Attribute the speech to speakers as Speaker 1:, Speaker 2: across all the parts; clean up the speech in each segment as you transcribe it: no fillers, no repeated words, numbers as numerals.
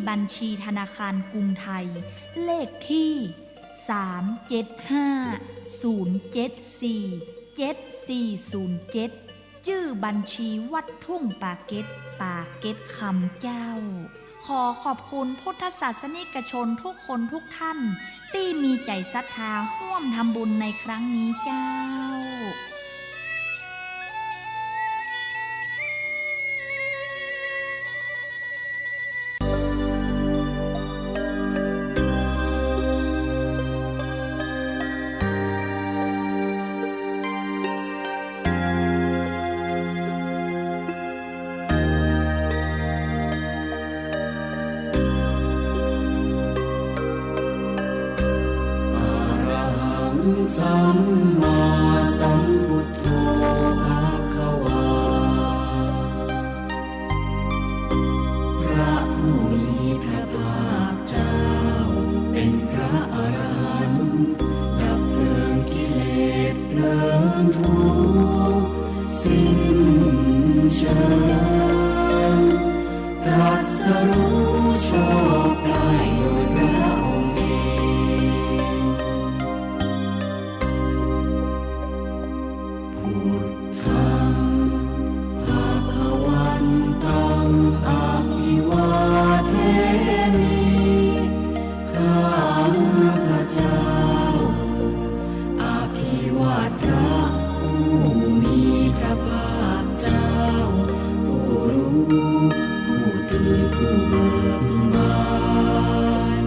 Speaker 1: บัญชีธนาคารกรุงไทยเลขที่375-074-7407ชื่อบัญชีวัดทุ่งปาเก็ตคำเจ้าขอขอบคุณพุทธศาสนิกชนทุกคนทุกท่านที่มีใจศรัทธาร่วมทำบุญในครั้งนี้เจ้า
Speaker 2: สัมมาสัมพุทโธภะคะวาพระผู้มีพระภาคเจ้าเป็นพระอรหันต์ดับเพลิงกิเลสเพลิงทุกข์สิ้นเชิงตรัสรู้ชอบได้โดยพระองค์เองพุทธังภะคะวันตังอะภิวาเทมิข้าพระเจ้าอภิวาทพระผู้มีพระภาคเจ้าผู้รู้ผู้ตื่นผู้เบิกบาน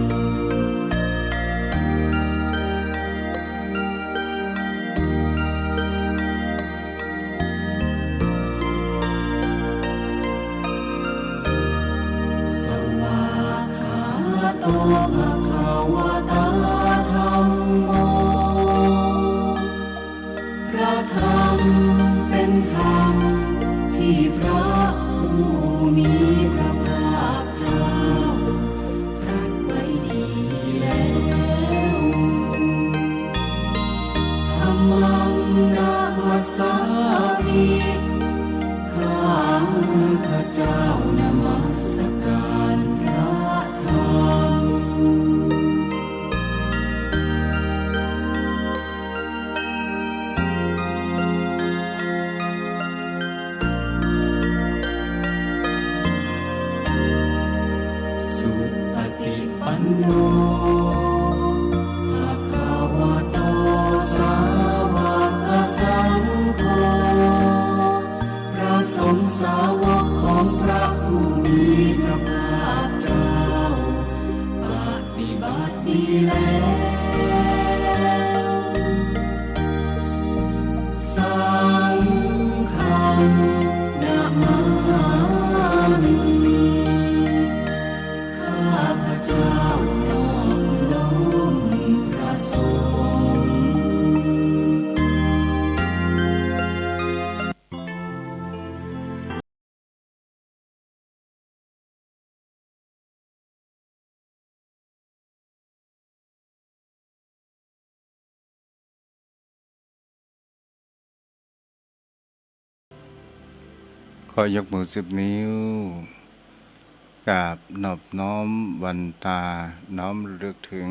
Speaker 2: สวากขาโตภะคะวะตาธัมโมพระธรรมเป็นธรรมที่พระผู้มีพระภาคเจ้าตรัสไว้ดีแล้วธัมมังนะมัสสามิข้าพระเจ้านมัสการพระธรรมสุปฏิปันโนภะคะวะโตสาวกสังโฆพระสงฆ์สาวกของพระผู้มีพระภาคเจ้าปฏิบัติดีแล้วสังฆังนะมามิ ข้าพระเจ้านอบน้อมพระสงฆ์
Speaker 3: ขอยกมือ10 นิ้วกราบนอบน้อมวันตาน้อมระลึกถึง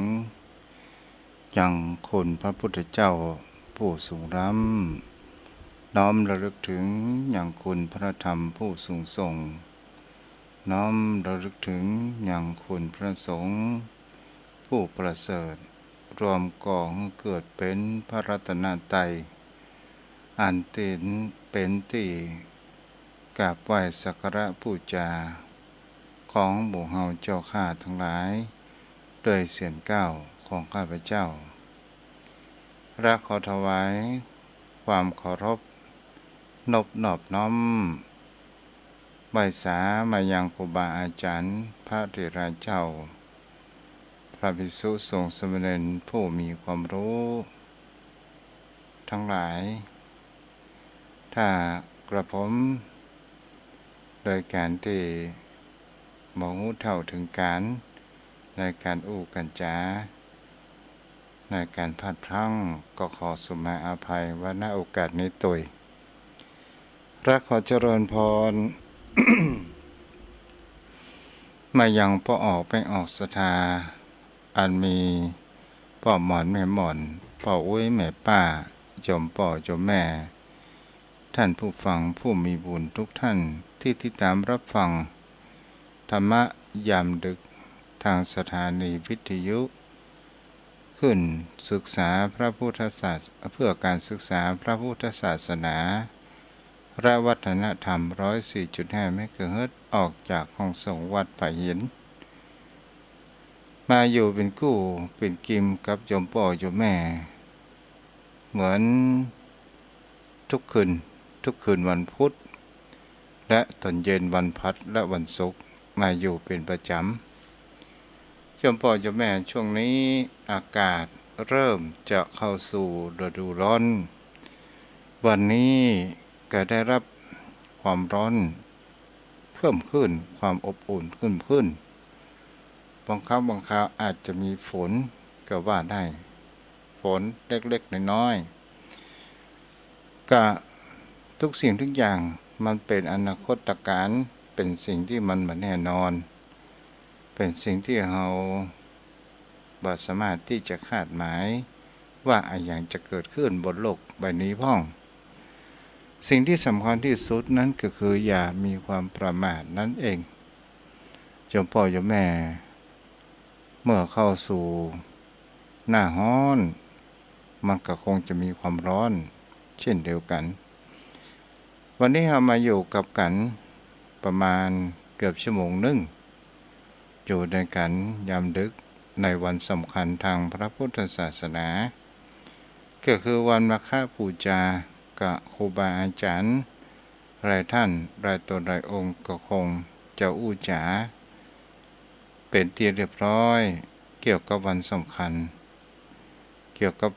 Speaker 3: ยังคุณพระพุทธเจ้าผู้สูงล้ำน้อมระลึกถึงยังคุณพระธรรมผู้สูงส่งน้อมระลึกถึงยังคุณพระสงฆ์ผู้ประเสริฐรวมก่อให้เกิดเป็นพระรัตนตรัยอันเป็นที่กราบไหว้สักการะบูชาของหมู่เฮาเจ้าข้าทั้งหลายด้วยเสียงก้าวของข้าพเจ้าและขอถวายความเคารพนอบน้อมไหว้สามายังครูบาอาจารย์พระเถระเจ้าพระภิกษุสงฆ์สามเณรผู้มีความรู้ทั้งหลายถ้ากระผมโดยการที่มองเท่าถึงการในการอู้กันจาในการพลาดพลั้งก็ขอสุมาอภัยว่าณโอกาสนี้ตุยรักขอเจริญพร มายังพ่อออกไปออกศรัทธาอันมีพ่อหมอนแม่หมอนพ่ออุ้ยแม่ป้าโยมพ่อโยมแม่ท่านผู้ฟังผู้มีบุญทุกท่านที่ติดตามรับฟังธรรมะยามดึกทางสถานีวิทยุขึ้นศึกษาพระพุทธศาสนาเพื่อการศึกษาพระพุทธศาสนาและวัฒนธรรม 104.5 เมกะเฮิรตซ์ออกจากห้องส่งวัดป่าหินมาอยู่เป็นกู้เป็นกิมกับโยมพ่อโยมแม่เหมือนทุกคืนวันพุธและตอนเย็นวันพัดและวันศุกร์มาอยู่เป็นประจำโยมพ่อโยมแม่ช่วงนี้อากาศเริ่มจะเข้าสู่ฤดูร้อนวันนี้ก็ได้รับความร้อนเพิ่มขึ้นความอบอุ่นขึ้นบางครั้งบางคราวอาจจะมีฝนก็ว่าได้ฝนเล็กๆน้อยๆก็ทุกสิ่งทุกอย่างมันเป็นอนาคตการเป็นสิ่งที่มันไม่แน่นอนเป็นสิ่งที่เราบ่สามารถที่จะคาดหมายว่าอะไรจะเกิดขึ้นบนโลกใบนี้พ้องสิ่งที่สำคัญที่สุดนั้นก็คืออย่ามีความประมาทนั่นเองโยมพ่อโยมแม่เมื่อเข้าสู่หน้าร้อนมันก็คงจะมีความร้อนเช่นเดียวกันวันนี้เรามาอยู่กับกันประมาณเกือบชั่วโมงนึงอยู่ในกันยามดึกในวันสำคัญทางพระพุทธศาสนาก็คือวันมาฆบูชากับครูบาอาจารย์หลายท่านหลายตนหลายองค์ก็คงจะอู้จ๋าเป็นที่เรียบร้อยเกี่ยวกับวันสำคัญเกี่ยวกับ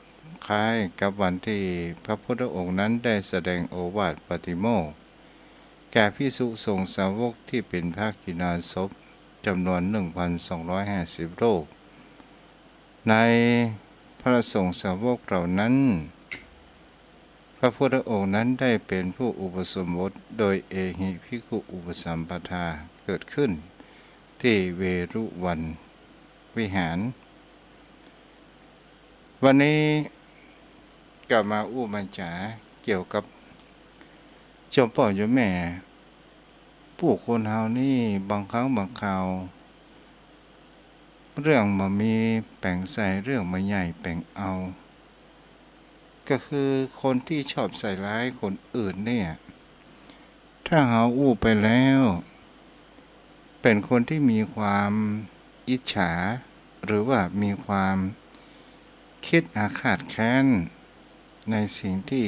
Speaker 3: คล้ายกับวันที่พระพุทธองค์นั้นได้แสดงโอวาทปาติโมกข์แก่ภิกษุสงฆ์สาวกที่เป็นภาคิณาสพจำนวน 1,250 รูปในพระสงฆ์สาวกเหล่านั้นพระพุทธองค์นั้นได้เป็นผู้อุปสมบทโดยเอหิภิกขุอุปสัมปทาเกิดขึ้นที่เวรุวันวิหารวันนี้กลับมาอู้มาจ๋าเกี่ยวกับโยมพ่อโยมแม่ผู้คนเฮานี่บางครั้งบางคราวเรื่องมามีแป่งใส่เรื่องมาใหญ่แป่งเอาก็คือคนที่ชอบใส่ร้ายคนอื่นเนี่ยถ้าเฮาอู้ไปแล้วเป็นคนที่มีความอิจฉาหรือว่ามีความคิดอาฆาตแค้นในสิ่งที่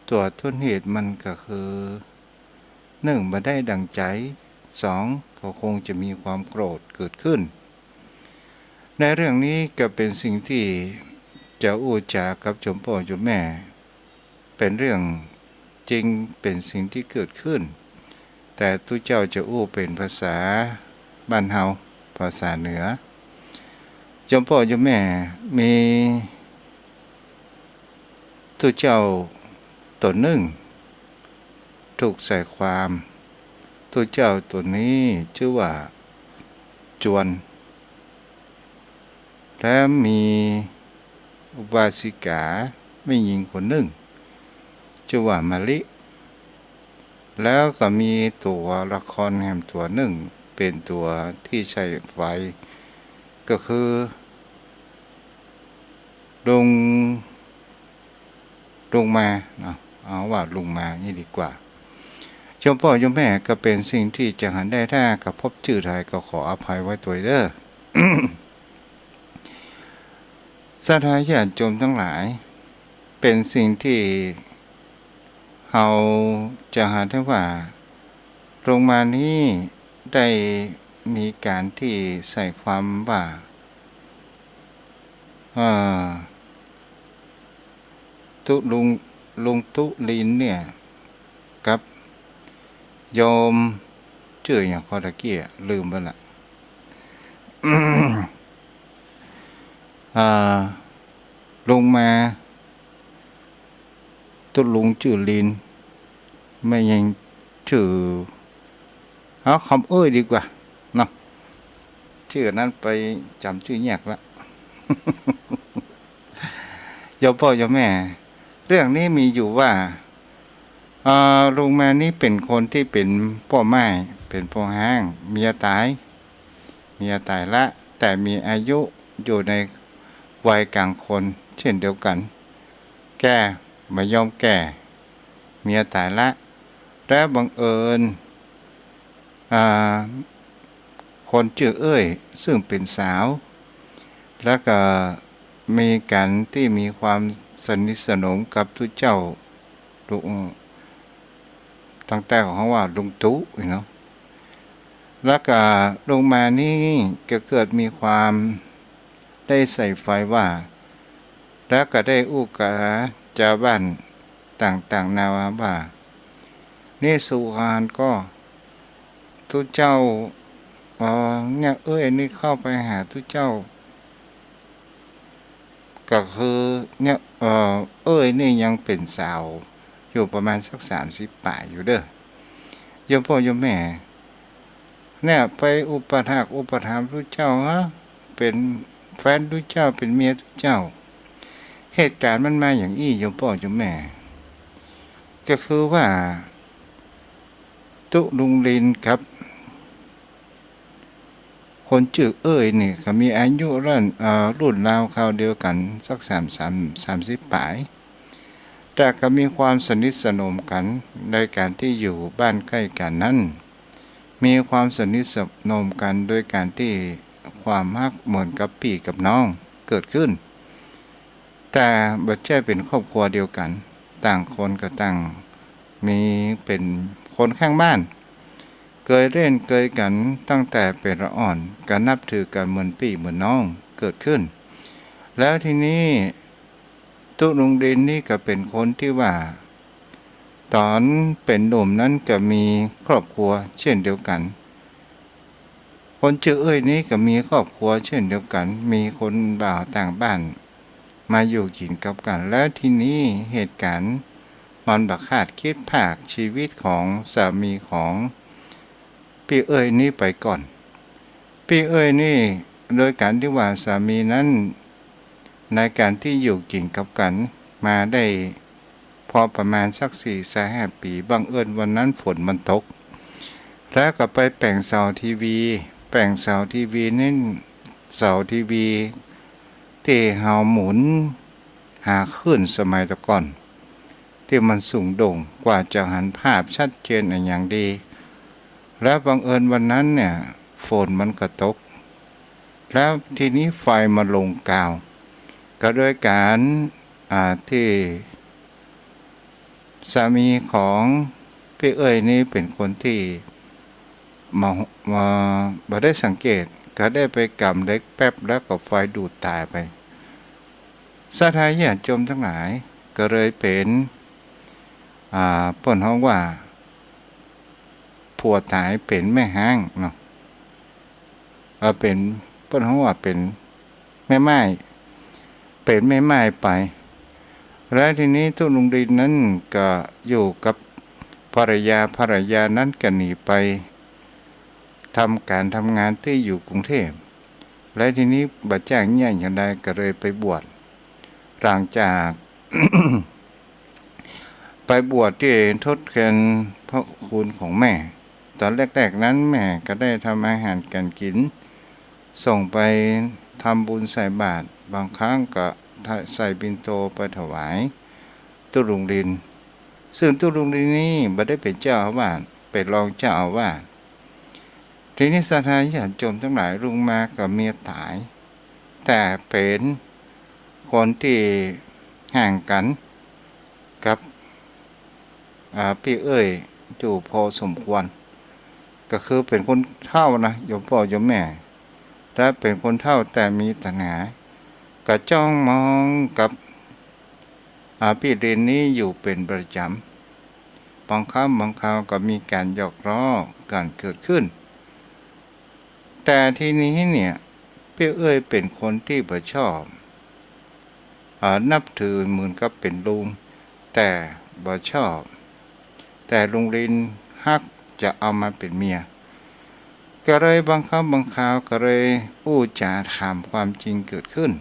Speaker 3: ตัวต้นเหตุมันก็คือ1บ่ได้ดังใจ2เขาคงจะมีความโกรธเกิดขึ้นในเรื่องนี้ก็เป็นสิ่งที่จะอู้จากับโยมพ่อโยมแม่เป็นเรื่องจริงเป็นสิ่งที่เกิดขึ้นแต่ทุกเจ้าจะอู้เป็นภาษาบ้านเฮาภาษาเหนือโยมพ่อโยมแม่มีทุกเจ้าตนหนึ่งถูกใส่ความทุกเจ้าตัวนี้ชื่อว่าจวนและมีอุบาสิกาไม่หญิงคนหนึ่งชื่อว่ามะลิแล้วก็มีตัวละครแห่งตัวหนึ่งเป็นตัวที่ใช้ไฟก็คือลุงมาเอาว่าลุงมานี่ดีกว่าโยมพ่อโยมแม่ก็เป็นสิ่งที่จะหันได้ถ้ากับพบชื่อไทยก็ขออภัยไว้ตัวเด้อ ศรัทธาญาติโยมทั้งหลายเป็นสิ่งที่เราจะหาได้ว่าโรงมานี้ได้มีการที่ใส่ความว่าลุงตุลินเนี่ยกับโยมชื่ออย่างพอตะเกียลืมไปละ ลงมาตุลุงชื่อลินไม่ยังชื่อเอาคำเอ้ยดีกว่า เนาะชื่อนั้นไปจำชื่อแยกละ โยมพ่อโยมแม่ เรื่องนี้มีอยู่ว่าลุงแม่นี่เป็นคนที่เป็นพ่อไม้เป็นพ่อห้างเมียตายละ แต่มีอายุอยู่ในวัยกลางคน เช่นเดียวกัน แก่ไม่ยอมแก่เมียตายละแล้วบังเอิญคนชื่อเอ้ยซึ่งเป็นสาว แล้วก็มีกันที่มีความสนิทสนมกับทุกเจ้าลุงตั้งแต่ของเขาว่าลุงตุ๊เนาะแล้วก็ลงมานี่ก็เกิดมีความได้ใส่ไฟว่าแล้วก็ได้อุกาชาวบ้านต่างๆนาว่านี่สุหานก็ทุกเจ้าเนี่ยเอ้ยนี่เข้าไปหาทุกเจ้าก็คือเนี่ยเอ้ยนี่ยังเป็นสาวอยู่ประมาณสัก30 ป่ายอยู่เด้อโยมพ่อโยมแม่เนี่ยไปอุปถัมภ์ทุกเจ้าฮะเป็นแฟนทุกเจ้าเป็นเมียทุกเจ้าเหตุการณ์มันมาอย่างอี้โยมพ่อโยมแม่ก็คือว่าตุลุงลินครับคนชื่อเอ้ยนี่เขามีอายุรุ่นราวคราวเดียวกันสัก30 ป่ายแต่ก็มีความสนิทสนมกันในการที่อยู่บ้านใกล้กันนั้นมีความสนิทสนมกันโดยการที่ความฮักเหมือนกับพี่กับน้องเกิดขึ้นแต่บ่ใช่เป็นครอบครัวเดียวกันต่างคนก็ต่างมีเป็นคนข้างบ้านเคยเล่นเคยกันตั้งแต่เป็นละอ่อนก็นับถือกันเหมือนพี่เหมือนน้องเกิดขึ้นแล้วทีนี้ตุลุงดินนี่ก็เป็นคนที่ว่าตอนเป็นหนุ่มนั้นก็มีครอบครัวเช่นเดียวกันคนชื่อเอ้ยนี้ก็มีครอบครัวเช่นเดียวกันมีคนบ่าวต่างบ้านมาอยู่กินกับกันแล้วทีนี้เหตุการณ์มันบักคาดคิดภาคชีวิตของสามีของพี่เอ้ยนี่ไปก่อนพี่เอ้ยนี่โดยการที่ว่าสามีนั้นในการที่อยู่กินกับกันมาได้พอประมาณสัก4-5 ปีบังเอิญวันนั้นฝนมันตกแล้วก็ไปแปลงเสาทีวีนี่เสาทีวีที่เฮาหมุนหาขึ้นสมัยตะก่อนที่มันสูงโด่งกว่าจะหันภาพชัดเจนอย่างดีแล้วบังเอิญวันนั้นเนี่ยฝนมันก็ตกแล้วทีนี้ไฟมาลงกาวก็ด้วยการที่สามีของพี่เอ้ยนี่เป็นคนที่มาได้สังเกตก็ได้ไปกำเล็กแป๊บแล้วก็ไฟดูดตายไปศรัทธาญาติโยมทั้งหลายก็เลยเป็นเพิ่นฮ้องว่าผัวตายเป็นแม่ห้างเนาะเป็นเพิ่นฮ้องว่าเป็นแม่ไม้เป็นแม่ไม้ไปแล้วทีนี้ตุลุงดินนั้นก็อยู่กับภรรยานั้นก็หนีไปทำการทำงานที่อยู่กรุงเทพและทีนี้บัดจ้างเนี่ยอย่างใดก็เลยไปบวชหลังจาก ไปบวชที่ทดแทนพระคุณของแม่ตอนแรกๆนั้นแม่ก็ได้ทำอาหารกันกินส่งไปทำบุญใส่บาตรบางครั้งก็ใส่บิณโตไปถวายตุลุงดินซึ่งตุลุงดินนี้บ่ได้เป็นเจ้าอาวาสเป็นรองเจ้าอาวาสทีนี้ศรัทธาญาติโยมทั้งหลายลุงมากับเมียตายแต่เป็นคนที่ห่างกันกับพี่เอ้ยอยู่พอสมควรก็คือเป็นคนเฒ่านะโยมพ่อโยมแม่และเป็นคนเฒ่าแต่มีตัณหาก็จ้องมองกับพี่เรนนี้อยู่เป็นประจำบางครั้งบางคราวก็มีการหยอกล้อกันเกิดขึ้นแต่ทีนี้เนี่ยพี่เอ้ยเป็นคนที่บ่ชอบนับถือเหมือนกับเป็นลุงแต่บ่ชอบแต่ลุงลินฮักจะเอามาเป็นเมีย ก็เลยบางครั้งบางคราวก็เลยพูดจาถามความจริงเกิดขึ้น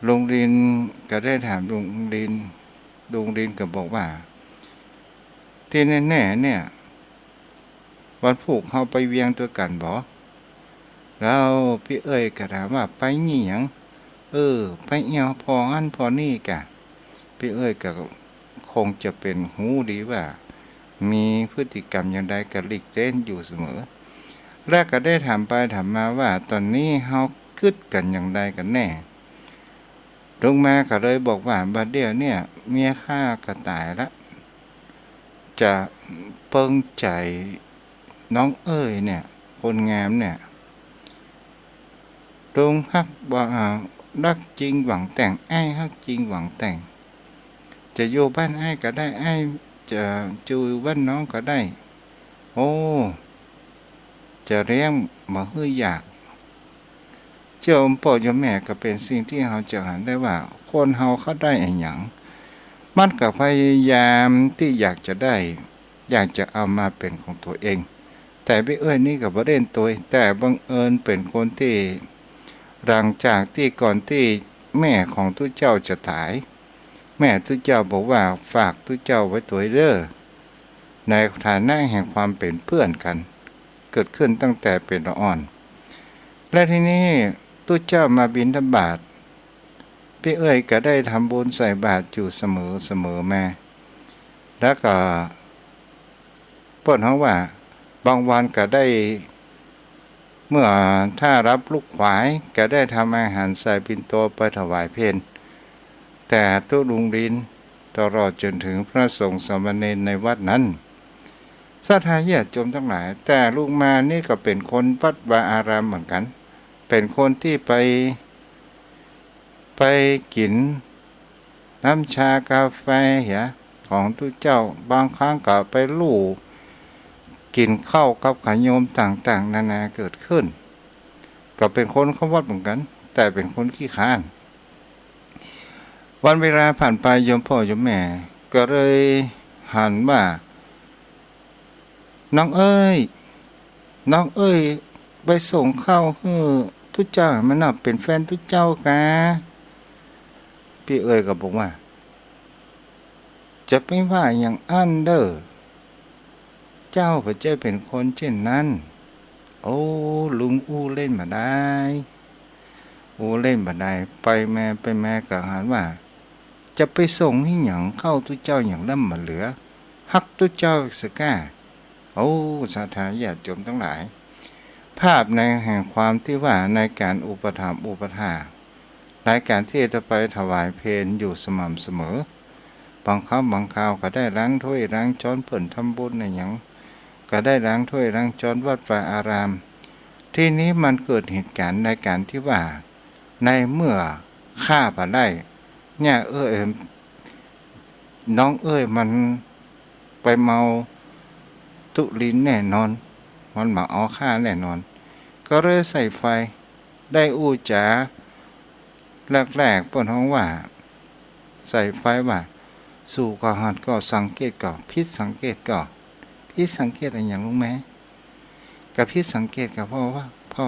Speaker 3: ลุงดินก็ได้ถามลุงดินก็บอกว่าที่แน่ๆเนี่ยวันผูกเขาไปเวียงตัวกันบ่แล้วพี่เอ้ยก็ถามว่าไปนี่หยังไปเอียวพออันพอนี่กะพี่เอ้ยก็คงจะเป็นหูดีว่ามีพฤติกรรมอย่างใดก็หลีกเล่นอยู่เสมอแล้วก็ได้ถามไปถามมาว่าตอนนี้เฮาคิดกันอย่างใดกันแน่ลุงมาก็เลยบอกว่าบัดเดี๋ยวเนี่ยเมียข้าก็ตายละจะเปิงใจน้องเอ้ยเนี่ยคนงามเนี่ยลุงฮักว่ารักจริงหวังแต่งไอ้ฮักจริงหวังแต่งจะอยู่บ้านไอ้ก็ได้ไอ้จะจูบ้านน้องก็ได้โอ้จะเลี้ยงมาฮื้ออยากเจ้าอมพ่อเจ้าแม่ก็เป็นสิ่งที่เราจะหันได้ว่าคนเฮาเขาได้ไอ้หยังมันก็พยายามที่อยากจะได้อยากจะเอามาเป็นของตัวเองแต่พี่เอ้ยนี่ก็บ่เล่นตัวแต่บังเอิญเป็นคนที่หลังจากที่ก่อนที่แม่ของทุกเจ้าจะตายแม่ทุกเจ้าบอกว่าฝากทุกเจ้าไว้ตัวเด้อในฐานะแห่งความเป็นเพื่อนกันเกิดขึ้นตั้งแต่เป็นละอ่อนและทีนี้ทุกเจ้ามาบิณฑบาตพี่เอ้ยก็ได้ทำบุญใส่บาตรอยู่เสมอมาแล้วก็เพิ่นเฮาว่าบางวันก็ได้เมื่อถ้ารับลูกขวายก็ได้ทำอาหารใส่ปิ่นโตไปถวายเพลแต่ตู้ลุงดินตลอดจนถึงพระสงฆ์สามเณรในวัดนั้นศรัทธาญาติโยมทั้งหลายแต่ลุงมานี่ก็เป็นคนวัดวาอารามเหมือนกันเป็นคนที่ไปกินน้ำชากาแฟของทุกเจ้าบางครั้งก็ไปลู่กินข้าวกับขโยมต่างๆนานาเกิดขึ้นก็เป็นคนเข้าวัดเหมือนกันแต่เป็นคนขี้ข้านวันเวลาผ่านไปโยมพ่อโยมแม่ก็เลยหันว่าน้องเอ้ยไปส่งข้าวให้ทุกเจ้ามันน่ะเป็นแฟนทุกเจ้ากะพี่เอ้ยก็บอกว่าจะไม่ว่าอย่างอันเด้อเจ้าพระเจ้าเป็นคนเช่นนั้นโอ้ลุงเล่นมาได้ไปแม่ก็หันว่าจะไปส่งให้หยังเข้าทุกเจ้าอย่างล่ำมาเหลือฮักทุกเจ้าสก้าโอ้ศรัทธาญาติโยมทั้งหลายภาพในแห่งความที่ว่าในการอุปถัมภ์อุปถากรายการที่จะไปถวายเพลอยู่สม่ำเสมอบางครั้งบางคราวก็ได้ล้างถ้วยล้างช้อนเพิ่นทำบุญในหยังก็ได้ล้างถ้วยล้างช้อนวัดวาอารามที่นี้มันเกิดเหตุการณ์ในการที่ว่าในเมื่อฆ่าไปได้เนี่ยน้องมันไปเมาตุลินแน่นอนมันมาเอาฆ่าแน่นอนก็เลยใส่ไฟได้อู้จ๋าแรกๆเปิ้นฮ้องว่าใส่ไฟว่าสู่ก็หัดก็สังเกตก็พิษสังเกตก็พิษสังเกตอะไรอย่างรู้ไหมกับพิษสังเกตกับพ่อว่าพ่อ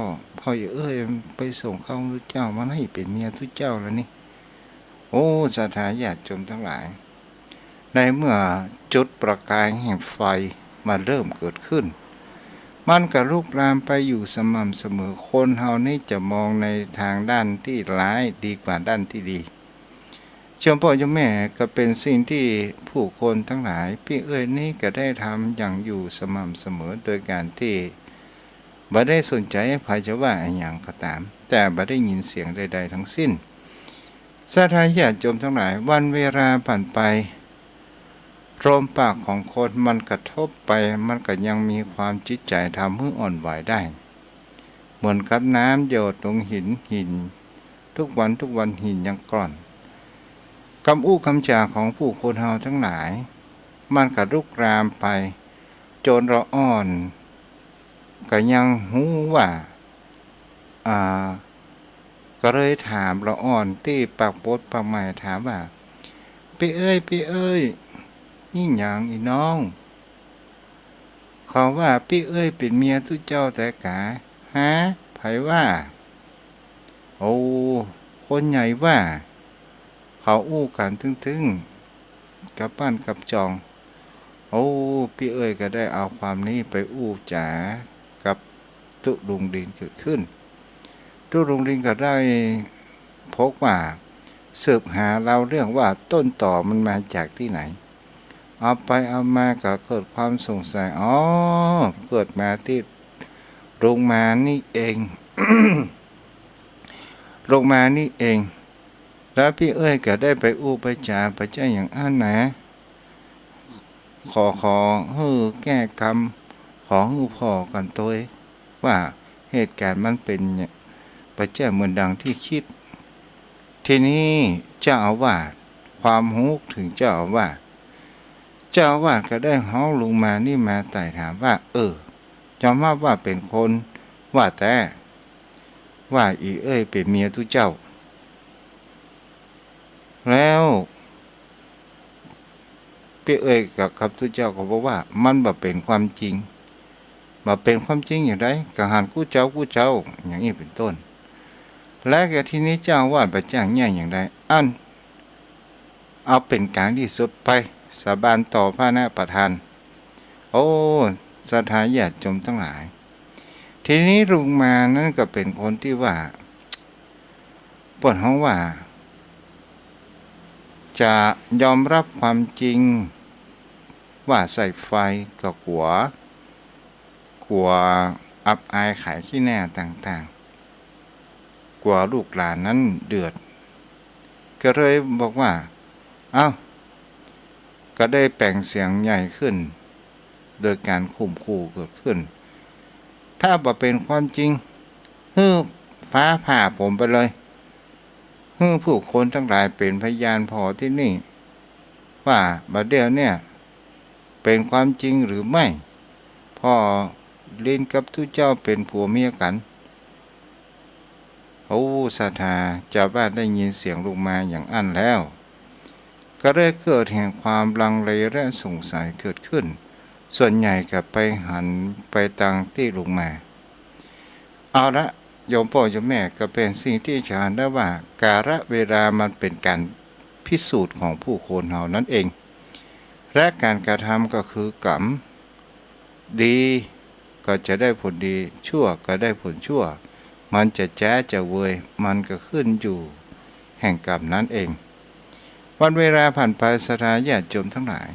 Speaker 3: ไปส่งเข้าทุกเจ้ามันให้เป็นเมียทุกเจ้าแล้วนี่โอ้ศรัทธาญาติโยมทั้งหลายในเมื่อจุดประกายแห่งไฟมาเริ่มเกิดขึ้นมันก็ลุกลามไปอยู่สม่ำเสมอคนเฮานี่จะมองในทางด้านที่ร้ายดีกว่าด้านที่ดีโยมพ่อโยมแม่ก็เป็นสิ่งที่ผู้คนทั้งหลายพี่เอ้ยนี่ก็ได้ทำอย่างอยู่สม่ำเสมอโดยการที่บ่ได้สนใจใครจะว่าอย่างก็ตามแต่บ่ได้ยินเสียงใดๆทั้งสิ้นศรัทธาญาติโยมทั้งหลายวันเวลาผ่านไปลมปากของคนมันกระทบไปมันก็ยังมีความจิตใจทำให้อ่อนไหวได้เหมือนกับน้ำหยดลงหินทุกวันหินยังกร่อนคำอู้คำจาของผู้คนเฮาทั้งหลายมันก็ลุกรามไปจนละอ่อนก็ยังหูว่าก็เลยถามละอ่อนที่ปากบดปากใหม่ถามว่าพี่เอ้ยนี่หยังอีน้อง เขาว่าพี่เอ้ยเป็นเมียทุเจ้าแต่กะฮะไผว่าโอ้คนใหญ่ว่าเขาอู้กันทึ่งๆกับปั้นกับจองโอ้พี่เอ้ยก็ได้เอาความนี้ไปอู้จ๋ากับตุลุงดินเกิดขึ้นตุลุงดินก็ได้พบว่าสืบหาเราเรื่องว่าต้นต่อมันมาจากที่ไหนเอาไปเอามาก็เกิดความสงสัยเกิดมาที่โรงมานี่เอง โรงมานี่เองแล้วพี่เอ้ยก็ได้ไปอู้ไปจาไปเจ้าอย่างอันนะขอแก้กรรมขอพ่อกันตัวว่าเหตุการณ์มันเป็นเนี่ยประเจ้าเหมือนดังที่คิดทีนี้เจ้าอาวาสความฮุกถึงเจ้าอาวาสก็ได้ฮ้องลงมานี่มาไต่ถามว่าจำว่าเป็นคนว่าแต่ว่าอีเอ้ยเป็นเมียทุเจ้าแล้วพี่เอ้ยกับทุเจ้าก็บอกว่ามันบ่เป็นความจริงอย่างไรก็หันกู้เจ้าอย่างนี้เป็นต้นและแกที่นี้เจ้าวาดประจ้างแย่อย่างไรเอาเป็นกลางที่สุดไปสาบานต่อพระนาประธานโอ้สถาญาติโยมทั้งหลายทีนี้ลุงมานั่นก็เป็นคนที่ว่าปวดห้องว่าจะยอมรับความจริงว่าใส่ไฟก็กลัวอับอายขายขี้แน่ต่างๆกลัวลูกหลานนั้นเดือดก็เลยบอกว่าก็ได้แปลงเสียงใหญ่ขึ้นโดยการข่มขู่เกิดขึ้นถ้าบ่เป็นความจริงฟ้าผ่าผมไปเลยผู้คนทั้งหลายเป็นพยานพอที่นี่ว่าบัดเดี๋ยวเนี่ยเป็นความจริงหรือไม่พ่อลินกับทุเจ้าเป็นผัวเมียกันศรัทธาเจ้าบ้านได้ยินเสียงลงมาอย่างอั้นแล้วก็ได้เกิดแห่งความลังเลและสงสัยเกิดขึ้นส่วนใหญ่ก็ไปหันไปทางที่ลงมาเอาละโยมพ่อโยมแม่ก็เป็นสิ่งที่จะเห็นได้ว่ากาลเวลามันเป็นการพิสูจน์ของผู้คนเฮานั่นเองและการกระทำก็คือกรรมดีก็จะได้ผลดีชั่วก็ได้ผลชั่วมันจะแจ้จะเวยมันก็ขึ้นอยู่แห่งกรรมนั้นเองวันเวลาผ่านไปสถาญาติโยมทั้งหลาย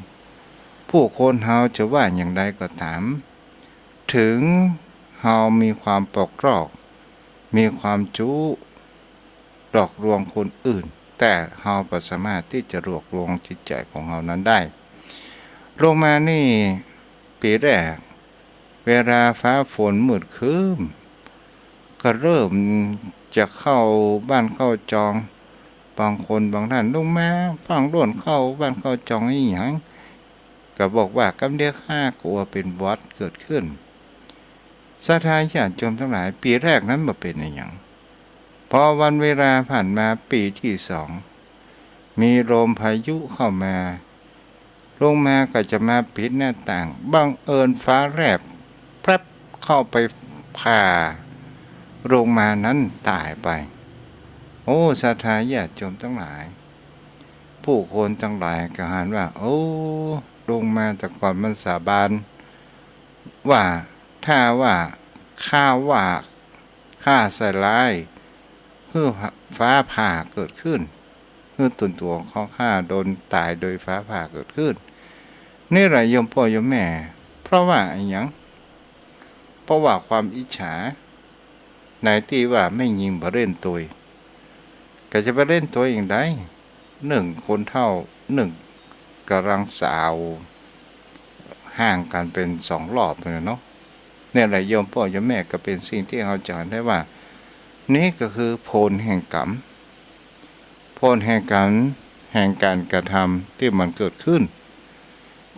Speaker 3: ผู้คนเฮาจะว่าอย่างใดก็ตามถึงเฮามีความปกรอกมีความจู้หลอกลวงคนอื่นแต่เฮาบ่สามารถที่จะหลอกลวงจิตใจของเฮานั้นได้ลงมานี่ปีแรกเวลาฟ้าฝนมืดครึ้มก็เริ่มจะเข้าบ้านเข้าจองบางคนบางท่านลงมาฟังโดนเข้าบ้านเข้าจองอีหยังก็บอกว่ากำเดียข้ากลัวเป็นวัดเกิดขึ้นศรัทธาญาติโยมทั้งหลายปีแรกนั้นบ่เป็นอย่างพอวันเวลาผ่านมาปีที่2มีลมพายุเข้ามาลงมาก็จะมาปิดหน้าต่างบังเอิญฟ้าแลบแพรบเข้าไปผ่าลงมานั้นตายไปศรัทธาญาติโยมทั้งหลายผู้คนทั้งหลายก็หันว่าลงมาแต่ก่อนมันสาบานว่าถ้าว่าข้าใส่ร้ายฟ้าผ่าเกิดขึ้นตัวของข้าโดนตายโดยฟ้าผ่าเกิดขึ้นนี่แหละโยมพ่อโยมแม่เพราะว่าอะไรอย่างเพราะว่าความอิจฉาในที่ว่าไม่ยิงบ่เล่นตัวก็จะไปเล่นตัวอย่างไร1คนเท่า1กำลังสาวห่างกันเป็น2รอบเลยเนาะเนี่ยแหละโยมพ่อโยมแม่ก็เป็นสิ่งที่เราจะเห็นได้ว่านี่ก็คือผลแห่งกรรมผลแห่งการกระทำที่มันเกิดขึ้น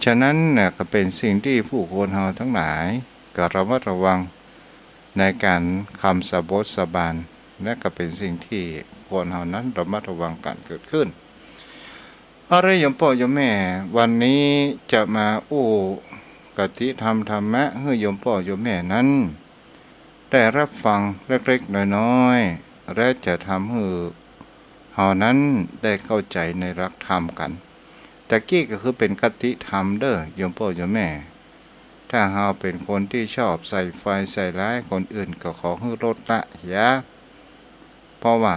Speaker 3: ฉะนั้นเนี่ยก็เป็นสิ่งที่ผู้คนเราทั้งหลายก็ระมัดระวังในการคำสาบทสาบานและก็เป็นสิ่งที่คนเรานั้นระมัดระวังการเกิดขึ้นโยมพ่อโยมแม่วันนี้จะมา กติธรรมธรรมะให้โยมพ่อโยมแม่นั้นได้รับฟังเล็กๆน้อยๆและจะทำให้เฮานั้นได้เข้าใจในหลักธรรมกันแต่กี้ก็คือเป็นกติธรรมเด้อโยมพ่อโยมแม่ถ้าเฮาเป็นคนที่ชอบใส่ไฟใส่ร้ายคนอื่นก็ขอให้ลดละอย่าเพราะว่า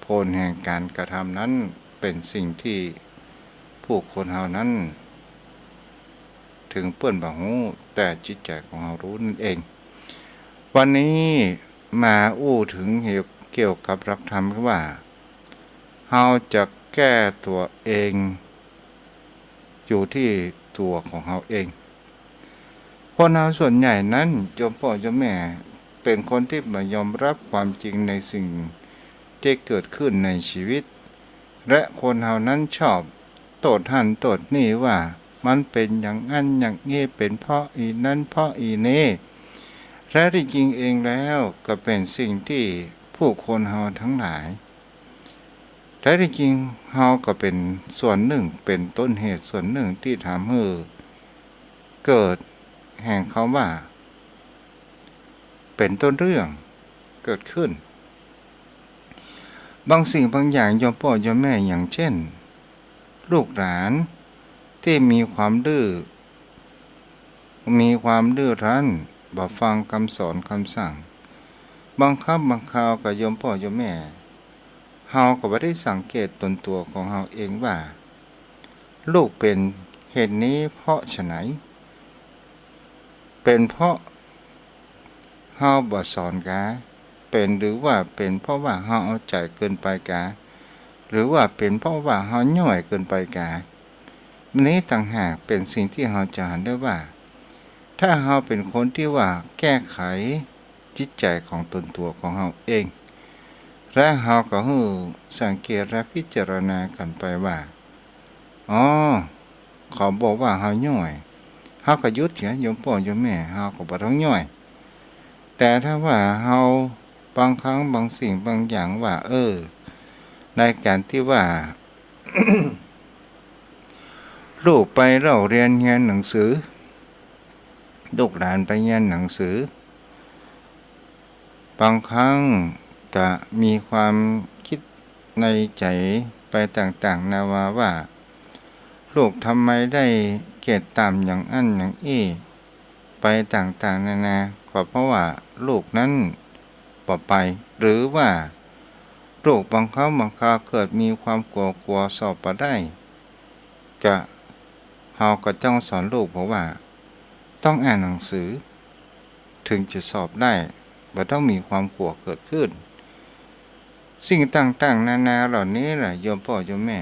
Speaker 3: ผลแห่งการกระทำนั้นเป็นสิ่งที่ผู้คนเฮานั้นถึงเปิ้นบ่ฮู้แต่จิตใจของเฮารู้นั่นเองวันนี้มาอู้ถึงเกี่ยวกับหลักธรรมว่าเฮาจะแก้ตัวเองอยู่ที่ตัวของเฮาเองคนเฮาส่วนใหญ่นั้นโยมพ่อโยมแม่เป็นคนที่ไม่ยอมรับความจริงในสิ่งที่เกิดขึ้นในชีวิตและคนเฮานั้นชอบโทษหันโทษนี่ว่ามันเป็นอย่างนั้นอย่างนี้เป็นเพราะอีนั้นเพราะอีนี้และที่จริงเองแล้วก็เป็นสิ่งที่ผู้คนเฮาทั้งหลายแต่ที่จริงเฮาก็เป็นส่วนหนึ่งเป็นต้นเหตุส่วนหนึ่งที่ทำให้เกิดแห่งคำว่าเป็นต้นเรื่องเกิดขึ้นบางสิ่งบางอย่างโยมพ่อโยมแม่อย่างเช่นลูกหลานที่มีความดื้อรั้นบ่ฟังคำสอนคำสั่งบางครั้งบางคราวกับโยมพ่อโยมแม่เฮาก็บ่ได้สังเกตตนตัวของเฮาเองว่าลูกเป็นเหตุนี้เพราะฉะไหนเป็นเพราะเฮาบ่สอนกะเป็นหรือว่าเป็นเพราะว่าเฮาเอาใจเกินไปกะหรือว่าเป็นเพราะว่าเฮาย่อยเกินไปกะนี้ต่างหากเป็นสิ่งที่เฮาจะเห็นได้ว่าถ้าเฮาเป็นคนที่ว่าแก้ไขจิตใจของตนตัวของเฮาเองและเฮาก็ฮู้สังเกตและพิจารณากันไปว่าอ๋อเขาบอกว่าเฮาย่อยเฮาก็หยุดเถอะโยมพ่อโยมแม่เฮาก็บ่ต้องย่อยแต่ถ้าว่าเฮาบางครั้งบางสิ่งบางอย่างว่าในการที่ว่า ลูกไปเราเรียนหนังสือลูกหลานไปเรียนหนังสือบางครั้งก็มีความคิดในใจไปต่างๆนานาว่าลูกทำไมได้เกรดต่ำอย่างอั้นอย่างอี้ไปต่างๆนานาก็เพราะว่าลูกนั้นบ่ไปหรือว่าลูกบางครั้งบางคราวเกิดมีความกลัวสอบบ่ได้ก็เฮาก็ต้องสอนลูกเพราะว่าต้องอ่านหนังสือถึงจะสอบได้บ่ต้องมีความกลัวเกิดขึ้นสิ่งต่างๆนานาเหล่านี้แหละโยมพ่อโยมแม่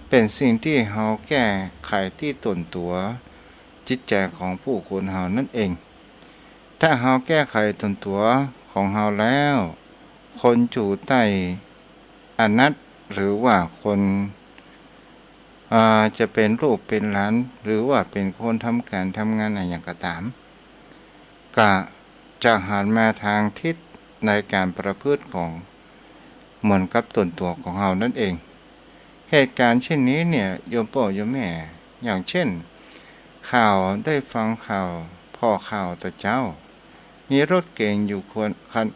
Speaker 3: เป็นสิ่งที่เฮาแก้ไขที่ตนตัวจิตใจของผู้คนเฮานั่นเองถ้าเฮาแก้ไขตนตัวของเฮาแล้วคนอยู่ใต้อนัตหรือว่าคนจะเป็นลูกเป็นหลานหรือว่าเป็นคนทำการทำงานอะไรอย่างก็ตามก็จะหันมาทางทิศในการประพฤติของเหมือนกับตนตัวของเฮานั่นเองเหตุการณ์เช่นนี้เนี่ยโยมพ่อโยมแม่อย่างเช่นข่าวได้ฟังข่าวพ่อข่าวแต่เจ้ามีรถเก๋งอยู่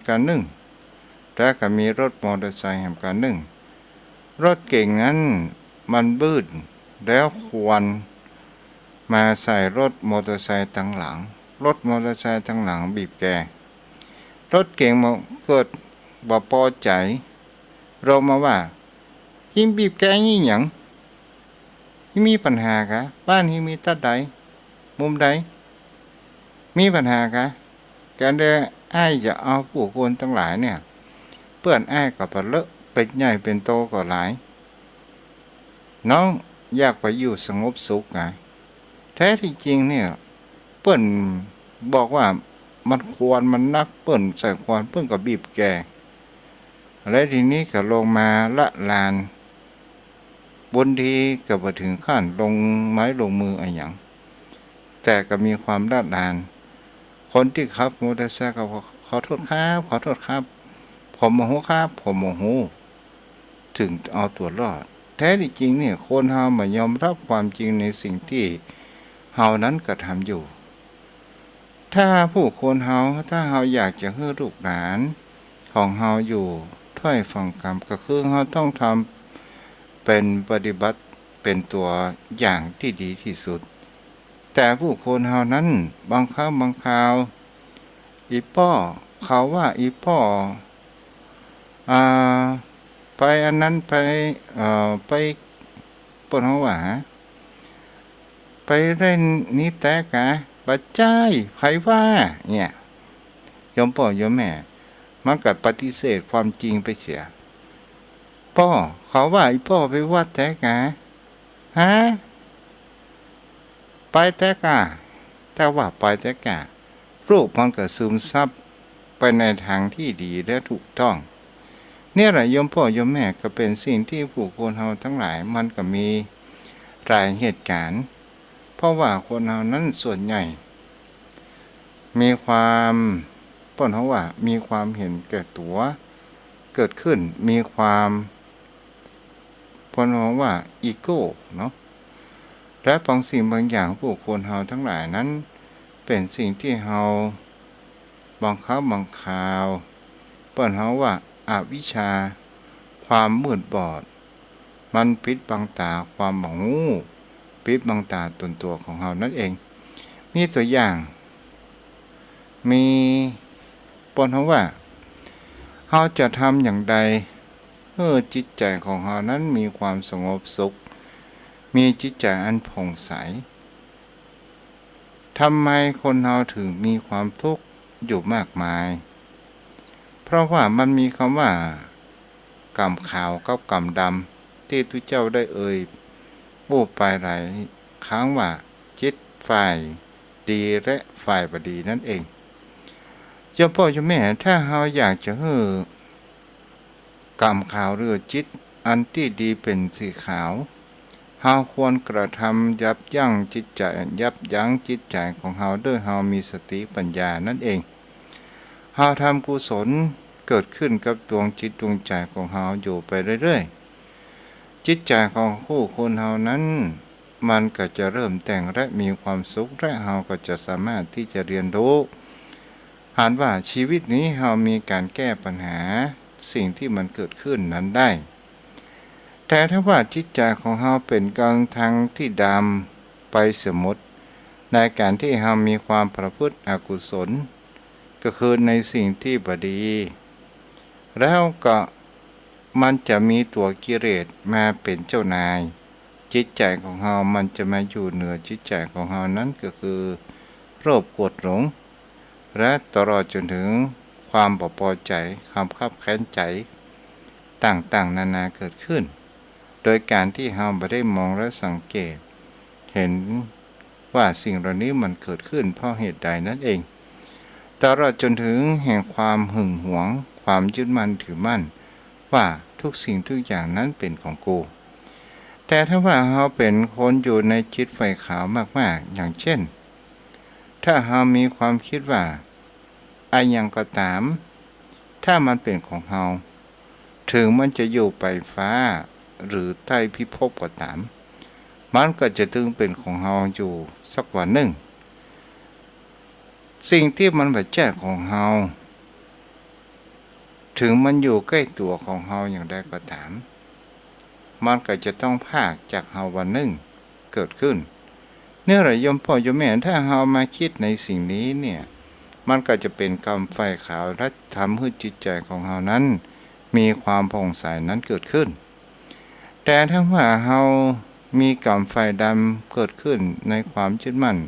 Speaker 3: คันหนึ่งและก็มีรถมอเตอร์ไซค์แห่งกันหนึ่งรถเก๋งนั้นมันบืดแล้วควันมาใส่รถมอเตอร์ไซค์ตั้งหลังรถมอเตอร์ไซค์ตั้งหลังบีบแกรถเก๋งเกิดบ่พอใจเรามาว่าหิมบีบแกนี่หยังมีปัญหากะบ้านหิมีตัดใดมุมใดมีปัญหากะการได้อ้ายจะเอาผู้คนทั้งหลายเนี่ยเปื้อนอ้ายกับเลอะเป็นใหญ่เป็นโตก็หลายน้องอยากไปอยู่สงบสุขไงแท้ที่จริงเนี่ยเปิ้นบอกว่ามันควรมันนักเปิ้นใส่ควรเปิ้นก็บีบแกและทีนี้ก็ลงมาละลานบนทีก็บ่ถึงขั้นลงไม้ลงมืออะไรอย่างแต่ก็มีความละลานคนที่ขับมอเตอร์ไซค์ก็ขอโทษครับผมโมโหครับผมโมโหถึงเอาตัวรอดแท้ที่จริงเนี่ยคนเฮาไม่ยอมรับความจริงในสิ่งที่ เฮานั้นก็ทำอยู่ถ้าผู้คนเฮาถ้าเฮาอยากจะให้ลูกหลานของเฮาอยู่ถ้อยฟังคำก็คือเฮาต้องทำเป็นปฏิบัติเป็นตัวอย่างที่ดีที่สุดแต่ผู้คนเฮานั้นบางครั้งบางคราวอีป้อเขาว่าอีป้อไปอันนั้นไปปนหัวไปเล่นนี้แต่กะปัจจัยไผว่าเนี่ยยมพ่อยมแม่มันก็ปฏิเสธความจริงไปเสียพ่อเขาว่าอีพ่อไปวัดแต่กะฮะไปแต่กะแต่ว่าไปแต่กะรูปมันก็ซึมซับไปในทางที่ดีและถูกต้องเนี่ยแหละยมพ่อยมแม่ก็เป็นสิ่งที่ผู้คนเฮาทั้งหลายมันก็มีรายเหตุการณ์เพราะว่าคนเฮานั้นส่วนใหญ่มีความป้นเขาว่ามีความเห็นแก่ตัวเกิดขึ้นมีความป้นเขาว่าอีโก้เนาะและบางสิ่งบางอย่างผู้คนเฮาทั้งหลายนั้นเป็นสิ่งที่เฮาบางครั้งบางคราวป้นเขาว่าอวิชชาความมืดบอดมันปิดบังตาความหมองงูปิดบังตาตนตัวของเฮานั่นเองมีตัวอย่างมีปนเขาว่าเฮาจะทำอย่างใดจิตใจของเฮานั้นมีความสงบสุขมีจิตใจอันผ่องใสทำไมคนเฮาถึงมีความทุกข์อยู่มากมายเพราะว่ามันมีคำว่ากรรมขาวกับกรรมดำที่ทุกเจ้าได้พูดไปหลายครั้งว่าจิตฝ่ายดีและฝ่ายบดีนั่นเองเจ้าพ่อเจ้าแม่ถ้าเฮาอยากจะให้กรรมขาวหรือจิตอันที่ดีเป็นสีขาวเฮาควรกระทำยับยั้งจิตใจยับยั้งจิตใจของเฮาด้วยเฮามีสติปัญญานั่นเองเฮาทำกุศลเกิดขึ้นกับดวงจิตดวงใจของเฮาอยู่ไปเรื่อยๆจิตใจของผู้คนเฮานั้นมันก็จะเริ่มแต่งและมีความสุขและเฮาก็จะสามารถที่จะเรียนรู้หากว่าชีวิตนี้เฮามีการแก้ปัญหาสิ่งที่มันเกิดขึ้นนั้นได้แต่ถ้าว่าจิตใจของเฮาเป็นการทางที่ดำไปสมมติในการที่เฮามีความประพฤติอกุศลก็คือในสิ่งที่บดีแล้วก็มันจะมีตัวกิเลสมาเป็นเจ้านายจิตใจของเฮามันจะมาอยู่เหนือจิตใจของเฮานั้นก็คือโลภโกรธหลงและตลอดจนถึงความบ่พอใจความคับแค้นใจต่างๆนานาเกิดขึ้นโดยการที่เฮาบ่ได้มองและสังเกตเห็นว่าสิ่งเหล่านี้มันเกิดขึ้นเพราะเหตุใดนั่นเองตลอดจนถึงแห่งความหึงหวงความยึดมั่นถือมั่นว่าทุกสิ่งทุกอย่างนั้นเป็นของกูแต่ถ้าว่าเฮาเป็นคนอยู่ในจิตไฟขาวมากๆอย่างเช่นถ้าเฮามีความคิดว่าอะไรอย่างก็ตามถ้ามันเป็นของเฮาถึงมันจะอยู่ไปฟ้าหรือใต้พิภพก็ตามมันก็จะถึงเป็นของเฮาอยู่สักวันหนึ่งสิ่งที่มันบ่ใช่ของเฮาถึงมันอยู่ใกล้ตัวของเฮาอย่างใดก็ตามมันก็จะต้องพากจากเฮาวันหนึ่งเกิดขึ้นเนื่องจากโยมพ่อโยมแม่ถ้าเฮามาคิดในสิ่งนี้เนี่ยมันก็จะเป็นกรรมไฟขาวและทำให้จิตใจของเฮานั้นมีความผ่องใสนั้นเกิดขึ้นแต่ถ้าว่าเฮามีกรรมไฟดำเกิดขึ้นในความยึดมั่น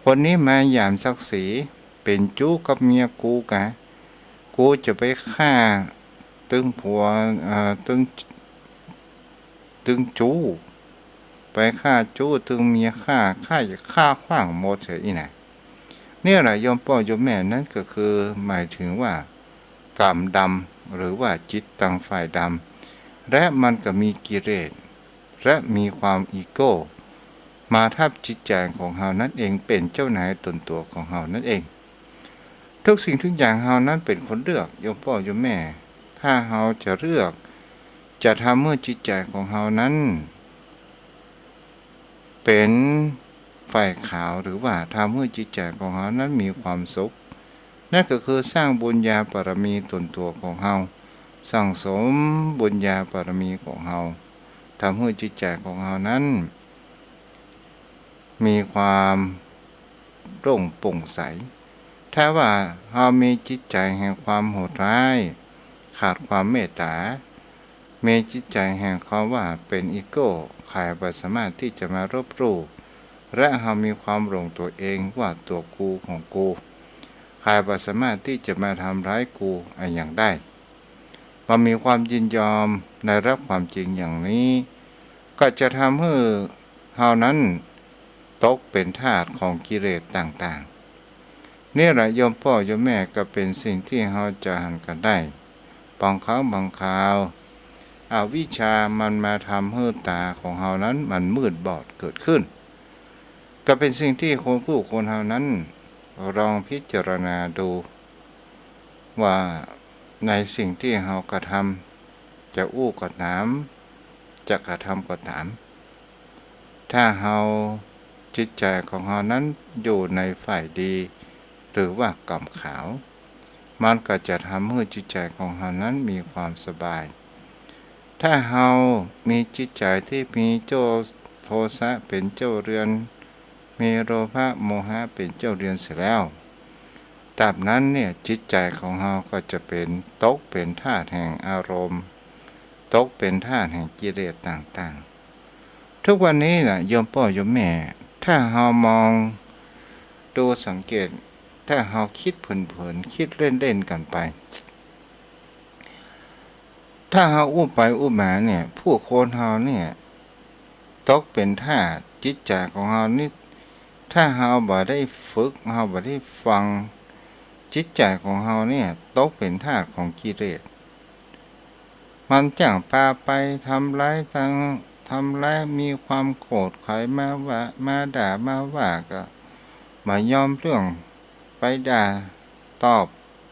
Speaker 3: คนนี้มาหยามศักดิ์ศรีเป็นจู้กับเมียกูจะไปฆ่าตึงผัวตึงจู้ไปฆ่าจู้ตึงเมียฆ่าขว้างหมดเสียอีน่ะเนี่ยแหละโยมพ่อโยมแม่นั่นก็คือหมายถึงว่ากรรมดำหรือว่าจิตตังฝ่ายดำและมันก็มีกิเลสและมีความอีโก้มาทับจิตใจของเฮานั่นเองเป็นเจ้านายตนตัวของเฮานั่นเองทุกสิ่งทุกอย่างเฮานั้นเป็นคนเลือกโยมพ่อโยมแม่ถ้าเฮาจะเลือกจะทำเมื่อจิตใจของเฮานั้นเป็น ฝ่ายขาวหรือว่าทำให้จิตใจของเฮานั้นมีความสุขนั่นก็คือสร้างบุญญาบารมีตนตัวของเฮาสั่งสมบุญญาบารมีของเฮาทำให้จิตใจของเฮานั้นมีความโปร่งโปร่งใสถ้าว่าเฮามีจิตใจแห่งความโหดร้ายขาดความเมตตามีจิตใจแห่งความว่าเป็นอีโก้ขายบ่สามารถที่จะมารบรู้และเฮามีความหลงตัวเองว่าตัวกูของกูขายบ่สามารถที่จะมาทำร้ายกูอย่างได้พอมีความยินยอมในรับความจริงอย่างนี้ก็จะทำให้เฮานั้นตกเป็นทาสของกิเลสต่างๆนี่แหละโยมพ่อโยมแม่ก็เป็นสิ่งที่เฮาจะหันกันได้บางครั้งบางคราวอวิชชามันมาทำให้ตาของเฮานั้นมันมืดบอดเกิดขึ้นก็เป็นสิ่งที่คนเฮานั้นลองพิจารณาดูว่าในสิ่งที่เฮากระทำจะอู้ก็ตามจะกระทำก็ตามถ้าเฮาจิตใจของเฮานั้นอยู่ในฝ่ายดีหรือว่ากำขาวมันก็จะทำให้จิตใจของเฮานั้นมีความสบายถ้าเฮามีจิตใจที่มีโทสะเป็นเจ้าเรือนมีโลภะโมหะเป็นเจ้าเรือนเสียแล้วตราบนั้นเนี่ยจิตใจของเฮาก็จะเป็นตกเป็นทาสแห่งอารมณ์ตกเป็นทาสแห่งกิเลสต่างๆทุกวันนี้น่ะโยมพ่อโยมแม่ถ้าเฮามองดูสังเกตถ้าเฮาคิดเผลอๆคิดเล่นๆกันไปถ้าเฮาอู้ไปอู้มาเนี่ยผู้คนเฮาเนี่ยตกเป็นทาสจิตใจของเฮานี่ถ้าเฮาบ่ได้ฝึกเฮาบ่ได้ฟังจิตใจของเฮาเนี่ยตกเป็นทาสของกิเลสมันจ้างพาไปทำร้ายมีความโกรธใครมาว่ามาด่ามาว่าก็มายอมเรื่องไปด่าตอบ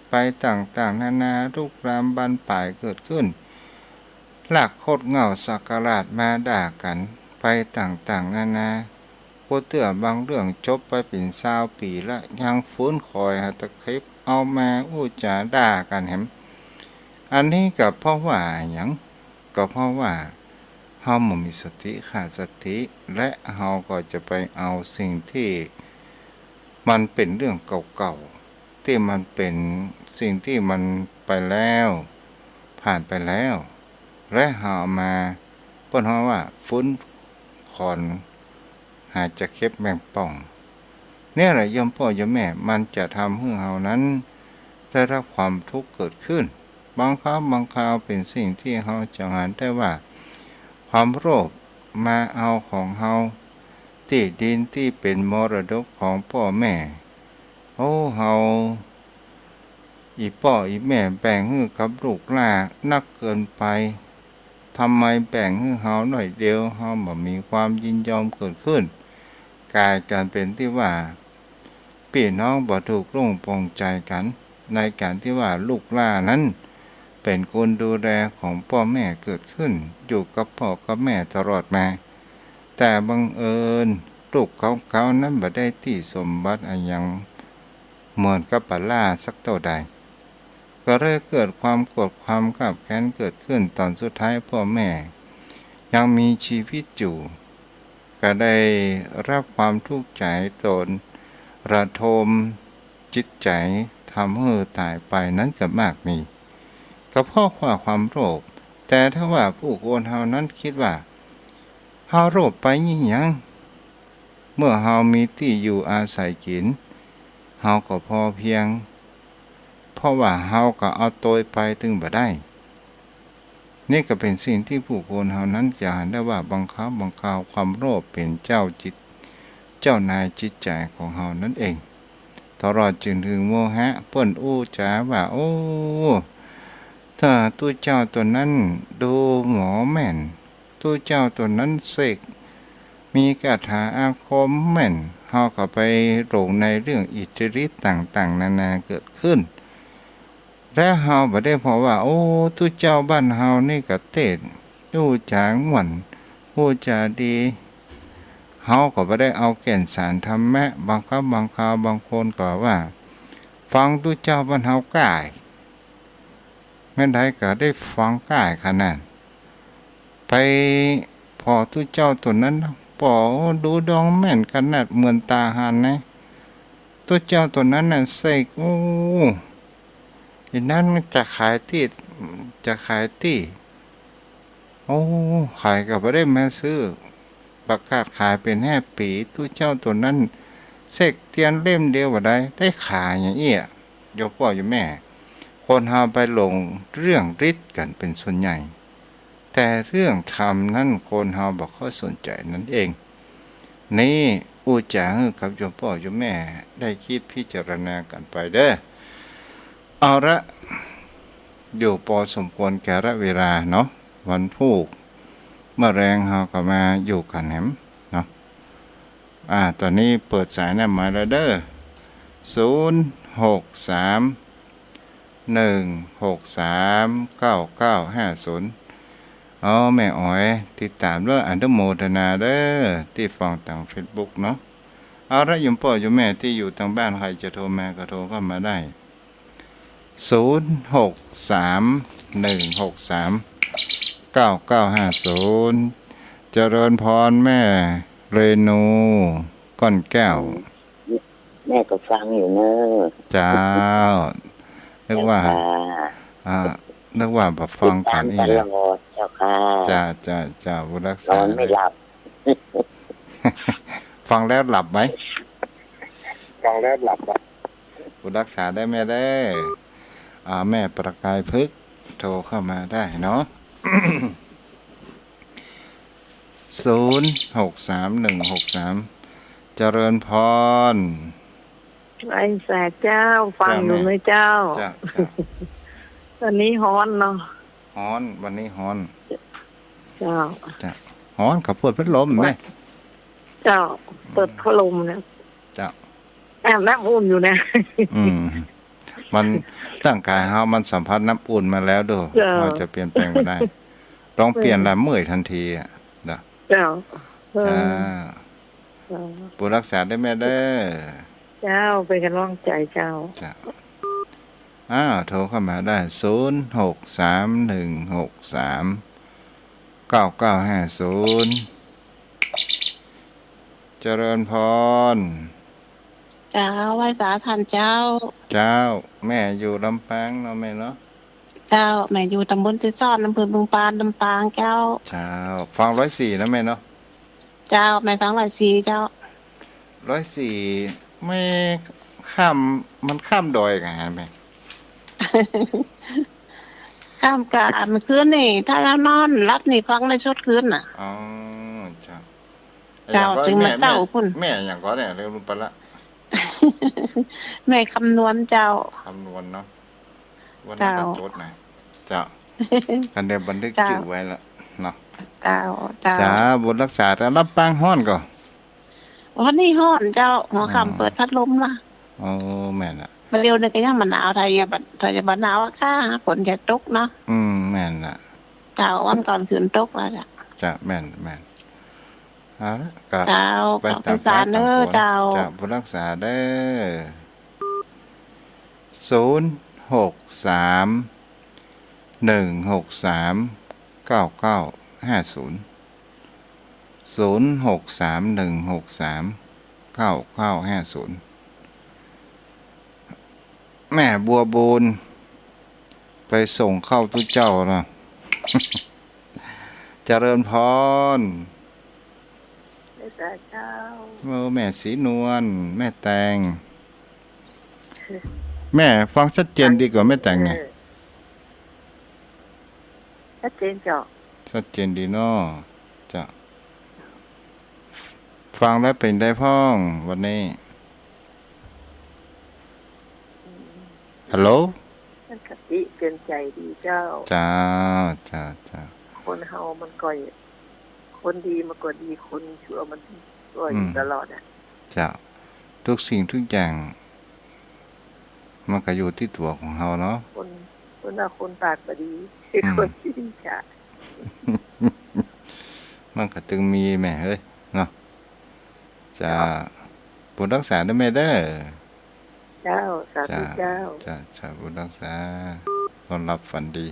Speaker 3: ไปต่างๆนานาลุกลามบานปลายเกิดขึ้นหลักโคตรเหงาสักการะมาด่ากันไปต่างๆนานาผู้เตื้อบางเรื่องจบไปเป็น20 ปีละยังฟื้นคอยหาตะคลิปเอามาอู้จาด่ากันแหมอันนี้ก็เพราะว่าหยังก็เพราะว่าเฮาบ่มีสติขาดสติและเฮาก็จะไปเอาสิ่งที่มันเป็นเรื่องเก่าๆที่มันเป็นสิ่งที่มันไปแล้วผ่านไปแล้วและเฮามาเพิ่นว่าฟื้นคอนหาจะเก็บแมงป่องเนี่ยแหละโยมพ่อโยมแม่มันจะทำให้เฮานั้นได้รับความทุกข์เกิดขึ้นบางคราวเป็นสิ่งที่เฮาจะหันได้ว่าความโลภมาเอาของเฮาที่ดินที่เป็นมรดกของพ่อแม่เฮาอีพ่ออีแม่แบ่งให้กับลูกหลานนักเกินไปทำไมแบ่งให้เฮาหน่อยเดียวเฮาบ่มีความยินยอมเกิดขึ้นกลายกันเป็นที่ว่าพี่น้องบ่ถูกลงปลงใจกันในการที่ว่าลูกหลานนั้นเป็นคนดูแลของพ่อแม่เกิดขึ้นอยู่กับพ่อกับแม่ตลอดมาแต่บังเอิญลูกเขานั้นบ่ได้ที่สมบัติอย่างเหมือนกับปลาสักเท่าใดก็เลยเกิดความโกรธความขับแค้นเกิดขึ้นตอนสุดท้ายพ่อแม่ยังมีชีวิตอยู่ก็ได้รับความทุกข์ใจตนระทมจิตใจทำให้ตายไปนั้นก็มากมีก็เพราะความโลภแต่ถ้าว่าผู้คนเฮานั้นคิดว่าเฮาโลภไปยิ่งยังเมื่อเฮามีที่อยู่อาศัยกินเฮาก็พอเพียงเพราะว่าเฮาก็เอาตัวไปถึงบ่ได้นี่ก็เป็นสิ่งที่ผู้คนเฮานั้นจะเห็นได้ว่าบางคราวความโลภเป็นเจ้านายจิตใจของเฮานั่นเองตลอดจนถึงโมหะเปิ้นอู้จาว่าถ้าตัวเจ้าตัวนั้นดูหมอแม่นตัวเจ้าตัวนั้นเสกมีคาถาอาคมแม่นเฮาก็ไปหลงในเรื่องอิทธิฤทธิ์ต่างๆนานาเกิดขึ้นและเฮาบ่ได้เพราะว่าตัวเจ้าบ้านเฮานี่ก็เทศน์อู้จาม่วนอู้จาดี เฮาก็บ่ได้เอาแก่นสารธรรมะบางครั้งบางคราวบางคนก็ว่าฟังตุเจ้าบรรเฮากายแม่นใดก็ได้ฟังกายขนาดไปพอตุเจ้าตัวนั้นปอดูดองแม่นขนาดเหมือนตาหันนะตุเจ้าตัวนั้นน่ะเสกโอ้อีนั้นจะขายที่โอ้ขายก็บ่ได้มาซื้อประกาศขายเป็น5 ปีตุเจ้าตัวนั้นเสกเตียนเล่มเดียวบ่ได้ขายอย่างเอี้ยอยู่พ่ออยู่แม่คนเฮาไปหลงเรื่องฤทธิ์กันเป็นส่วนใหญ่แต่เรื่องธรรมนั้นคนเฮาบ่ค่อยสนใจนั่นเองนี่อูจากับโยมพ่อโยมแม่ได้คิดพิจารณากันไปเด้อเอาละอยู่พอสมควรแก่ละเวลาเนาะวันพุธเมื่อแรงเฮาก็มาอยู่กันแหมเนาะตอนนี้เปิดสายน้ำมาแล้วเด้อ063 163 9950แม่อ๋อยติดตามด้วยอนุโมทนาเด้อที่ฟังทาง Facebook เนาะเอาละโยมพ่อโยมแม่ที่อยู่ทางบ้านใครจะโทรมาก็โทรเข้ามาได้063 163 9950เจริญพรแม่เรนูก้อนแก้ว
Speaker 2: แม่ก็ฟังอยู่เนอะ
Speaker 3: จ้านึกว่าแบบฟังกันนี่แหละ
Speaker 2: เจ้าค่ะ
Speaker 3: จ้าบุรักษาน
Speaker 2: อนไม่หลับ
Speaker 3: ฟังแล้วหลับไหม
Speaker 2: อ่ะ
Speaker 3: บุรักษาได้แม่ได้แม่ประกายพฤกษ์โทรเข้ามาได้เนาะ 063 163 เจริญพร
Speaker 4: ไอ้แสกเจ้าฟังอยู่ไหมเจ้าตอนนี้ฮ้อนเนาะ
Speaker 3: ฮ้อนวันนี้ฮ้อน
Speaker 4: เจ้า
Speaker 3: ฮ้อนขับเปิดพัดลมไหม
Speaker 4: เจ้าเปิดพัดลมนะ
Speaker 3: เจ้า
Speaker 4: แอบน้ำอุ่นอยู่นะ
Speaker 3: มันร่างกายเฮามันสัมผัสน้ำอุ่นมาแล้วดูเราจะเปลี่ยนแปลงไม่ได้ต้องเปลี่ยนละเมื่อยทันทีอ่ะ
Speaker 4: เจ้า
Speaker 3: ผู้รักษาได้แม่เด้อ
Speaker 4: เจ้าเป็นกำลังใจเจ้า
Speaker 3: โทรเข้ามาได้063 163 9950เจริญพร
Speaker 4: เจ้าไหว้สาทันเจ้า
Speaker 3: แม่อยู่ลำปางเนาะแม่เนาะ
Speaker 4: เจ้าแม่อยู่ตำบลที่ซ่อนอำเภอบึงปานลำปางเจ้า
Speaker 3: ฟัง104นะแม่เนาะ
Speaker 4: เจ้าแม่ฟัง104เจ้า
Speaker 3: 104ไม่มันข้ามดอยกันฮะแม่
Speaker 4: ข้ามกะเมื่อคืนนี่ถ้าแล้วนอนรับนี่ฟังในชุดคืนน่ะเจ้าถึงมาเจ้าพุ่น
Speaker 3: แม่อย่างก็เนี่ยเรื่องรุ่นปะละ
Speaker 4: แม่คำนวณเจ้า
Speaker 3: คำนวณเนาะวันนี้ก็จดหน่อยเจ้ากันเดี๋ยวบันทึกชื่อไว้แล้วเนาะจ้าบทรักษาแต่รับปางฮ้อนก่อน
Speaker 4: วันนี้ฮ้อนเจ้าหัวค่ำเปิดพัดลมมา
Speaker 3: แม่นล่ะ
Speaker 4: มาเร็วนึงก็ยังมันหนาวไทยจะบ่หนาวค่ะฝนจะตกเนาะ
Speaker 3: แม่นล่ะ
Speaker 4: เจ้าวันก่อนคืนตกแล้ว
Speaker 3: จ้ะแม่นเอาละก็
Speaker 4: ไปตามสารเด้อเจ้า
Speaker 3: ผู้รักษาเด้อ063 163 9950แม่บัวบูนไปส่งเข้าทุกเจ้านะเจริญพรแม่สีนวลแม่แตงแม่ฟังชัดเจนดีกว่าแม่แตงไง
Speaker 4: ชัดเจนจ้ะ
Speaker 3: ชัดเจนดีเนาะจ้ะฟังแล้วเป็นได้พ้องวันนี้ฮัลโหล
Speaker 4: มันคติเตือนใจดีเจ้า
Speaker 3: จ้า
Speaker 4: คนเฮามันก่อยคนดีมันก็ดีคนชั่วมันก็อยู่ตลอด
Speaker 3: จ้าทุกสิ่งทุกอย่างมันก็อยู่ที่ตัวของเฮาเนาะ
Speaker 4: คนปากก็ดีคนที่ดีจ้ะ
Speaker 3: มันก็ตึงมีแม่เอ้ยเนาะ จะบุญรักษาด้วยแม่เด้อ
Speaker 4: เจ้าสาธุเจ้า
Speaker 3: จะบุญรักษาต้อนรับฝันดี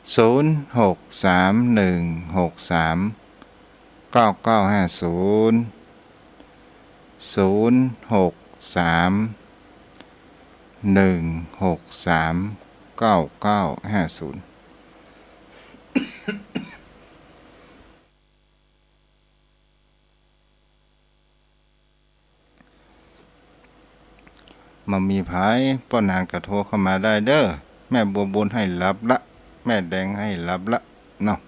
Speaker 3: 0631639950มามีภายป้อนานกระโทรเข้ามาได้เด้อแม่บัวบุญให้รับละแม่แดงให้รับละเนาะ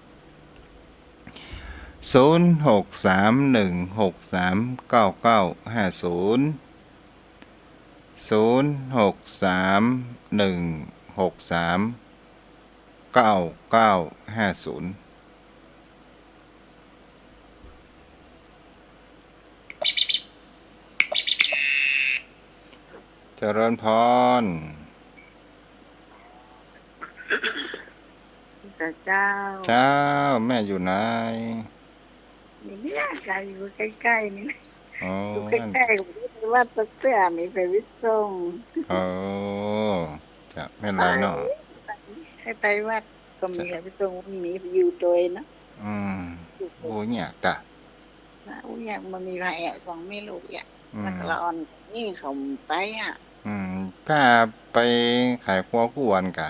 Speaker 3: 0631639950เจริญพร
Speaker 4: เจ้า
Speaker 3: เจ้าแม่อยู่ไหน
Speaker 4: เนี่ยไกลอยู่ใกล้ๆนี่นะ
Speaker 3: อ๋อ
Speaker 4: อยู่ใกล้ๆกับวัดสักเตื้อมีไปวิส่ง
Speaker 3: โอ้จะไม่เป็นไรเนาะ
Speaker 4: ให้ไปวัดก็มีไปส่งมีอยู่โดยเนาะ
Speaker 3: โอ้เนี่ยจ้ะ
Speaker 4: นะอุ้ยอยากมันมีใครสองไม่ลูกอ่ะแล้วก็ละอ่อนนี่เขาไป
Speaker 3: ถ้าไปขายครัวกู้วันกะ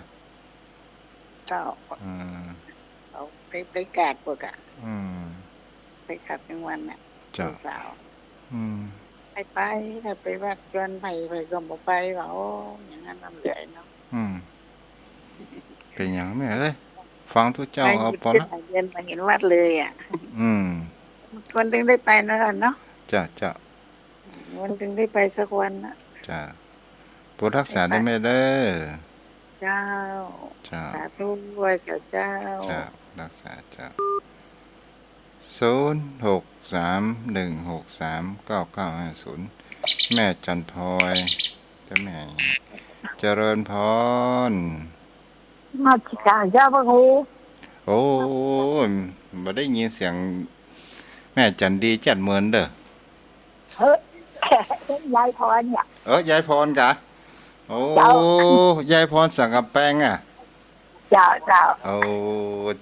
Speaker 4: ก็เอาไปกาดพวกอ่ะไปขัดกลางวันน่ะสาวไปถ้าไปวัดจวนไปก็บ่ไปว่าโอ้อย่างนั้นน้ำเหลือเนาะ
Speaker 3: เป็นอย่างแม่เอ้ยฟังทุกเจ้าเอาปอละ
Speaker 4: เย็นมาเห็นวัดเลยอ่ะวันถึงได้ไปนั่นเนาะ
Speaker 3: จ้ะ
Speaker 4: วันถึงได้ไปสักวันนะ
Speaker 3: จ้ะพุทธรักษาได้ไหมเด้อ
Speaker 4: เจ้าสาธุด้วยเจ้า
Speaker 3: รักษาเจ้า0631639950แม่จันทอยเจ้าแม่เจริญพร
Speaker 5: มาจิกาเจ้าพระครู
Speaker 3: โอ้บ่ได้ยินเสียงแม่จันดีจัดเหมือนเด้
Speaker 5: อยายพรเนี่ย
Speaker 3: ยายพรกะโอ้ยายพรสั่งกับแป้งอ่ะ
Speaker 5: เจ้า
Speaker 3: โอ้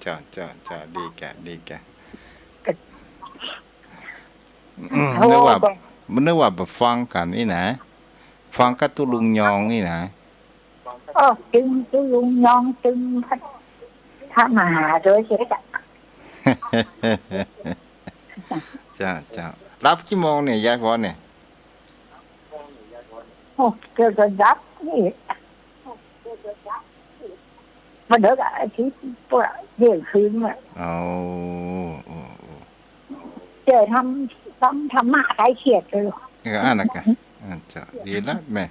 Speaker 3: เจ้าดีแกนึกว่าแบบฟังกันนี่นะฟังกับตุลุงยองนี่นะ
Speaker 5: จึงตุลุงยองจึงถ้ามาหาด้วยเสีย
Speaker 3: จ้ารับกี่โมงเนี่ยยายพรเนี่ย
Speaker 5: เกิดรับนี่มาเด็กอาทิตย์ปวดเดือดคืนอ่ะเจอทำมาใครเขียดเลย
Speaker 3: อ่านนะกันจ้ะดีละแม่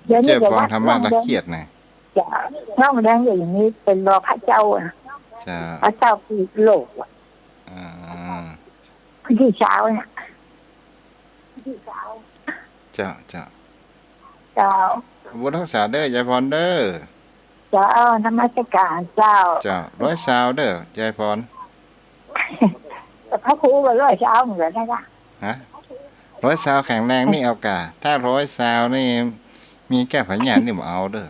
Speaker 3: เจ้าฟังธรรมะละเขียดไง
Speaker 5: จ้ะน้องแดงอย่างนี้เป็นรอพระเจ้าอ่ะพระเจ้าปีโลกอ่ะที่เช้าเนี่ย
Speaker 3: จ้าบุญรักษาเด้อยายพรเด้อ
Speaker 5: เจ้านมัสการเจ้า
Speaker 3: 100เด้อยายพร
Speaker 5: พระครูก็100เหมือนกันนะ
Speaker 3: ฮะ100แข็งแรงนี่เอากะถ้า100นี่มีแก้ไขหยาดนี่บ่เอาเด้อ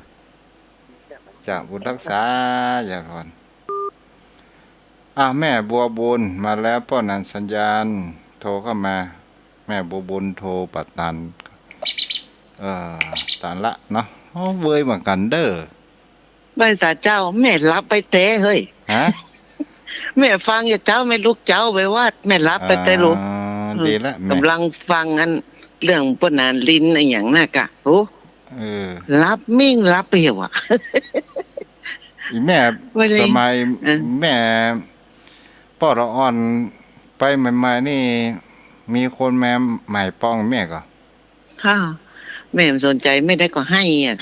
Speaker 3: จ้าบุญรักษายายพรแม่บัวบุญมาแล้วป้อนันสัญญาณโทรเข้ามาแม่บัวบุญโทรปัดตันตันละเนาะเว้ยเหมือนกันเด้อ
Speaker 6: ไม่สาเจ้าแม่รับไปเตะเฮ้ยแม่ฟังอย่าเจ้าไม่ลุกเจ้าไปว่าแม่รับไปเตะลูก
Speaker 3: ดีละ
Speaker 6: กำลังฟังอันเรื่องป้นานลิ้นอะไรอย่างน่ะกะโอ้รับมิ่งรับไปเหรอ
Speaker 3: แม่สมัยแม่ป้อละอ่อนไปใหม่ๆนี่มีคนแม่ใหม่ป้องแม่ก็
Speaker 6: ค่ะแม่สนใจไม่ได้ก็ให้อ่ะ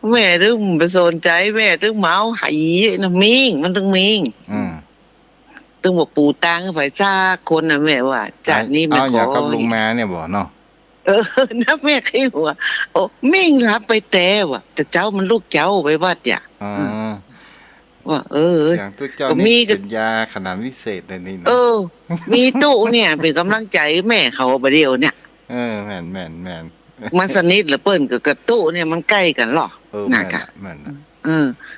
Speaker 6: แม่ถึงไปสนใจแม่ถึงเมาไหนะมิ่งมันถึงมิ่งถึงบอกปู่ตังไปซาคนน่ะแม่ว่าจากนี้ไม่ขอ
Speaker 3: อยากกับลุงแม่เนี่ยบ่เนาะ
Speaker 6: นะแม่คิดว่าโอ้มิ่งรับไปแต่ว่ะแต่เจ้ามันลูกเจ้าไปวัดอย่า ว่า
Speaker 3: เสียงตู้เจ้านี่เป็นยาขนาดวิเศษเลยนี่
Speaker 6: มีตู้เนี่ยเป็นกำลังใจแม่เขาประเดี๋ยวเนี่ย
Speaker 3: แม่น
Speaker 6: มันสนิทหรือเปิ้นกับตู้เนี่ยมันใกล้กันหรอ
Speaker 3: แม่น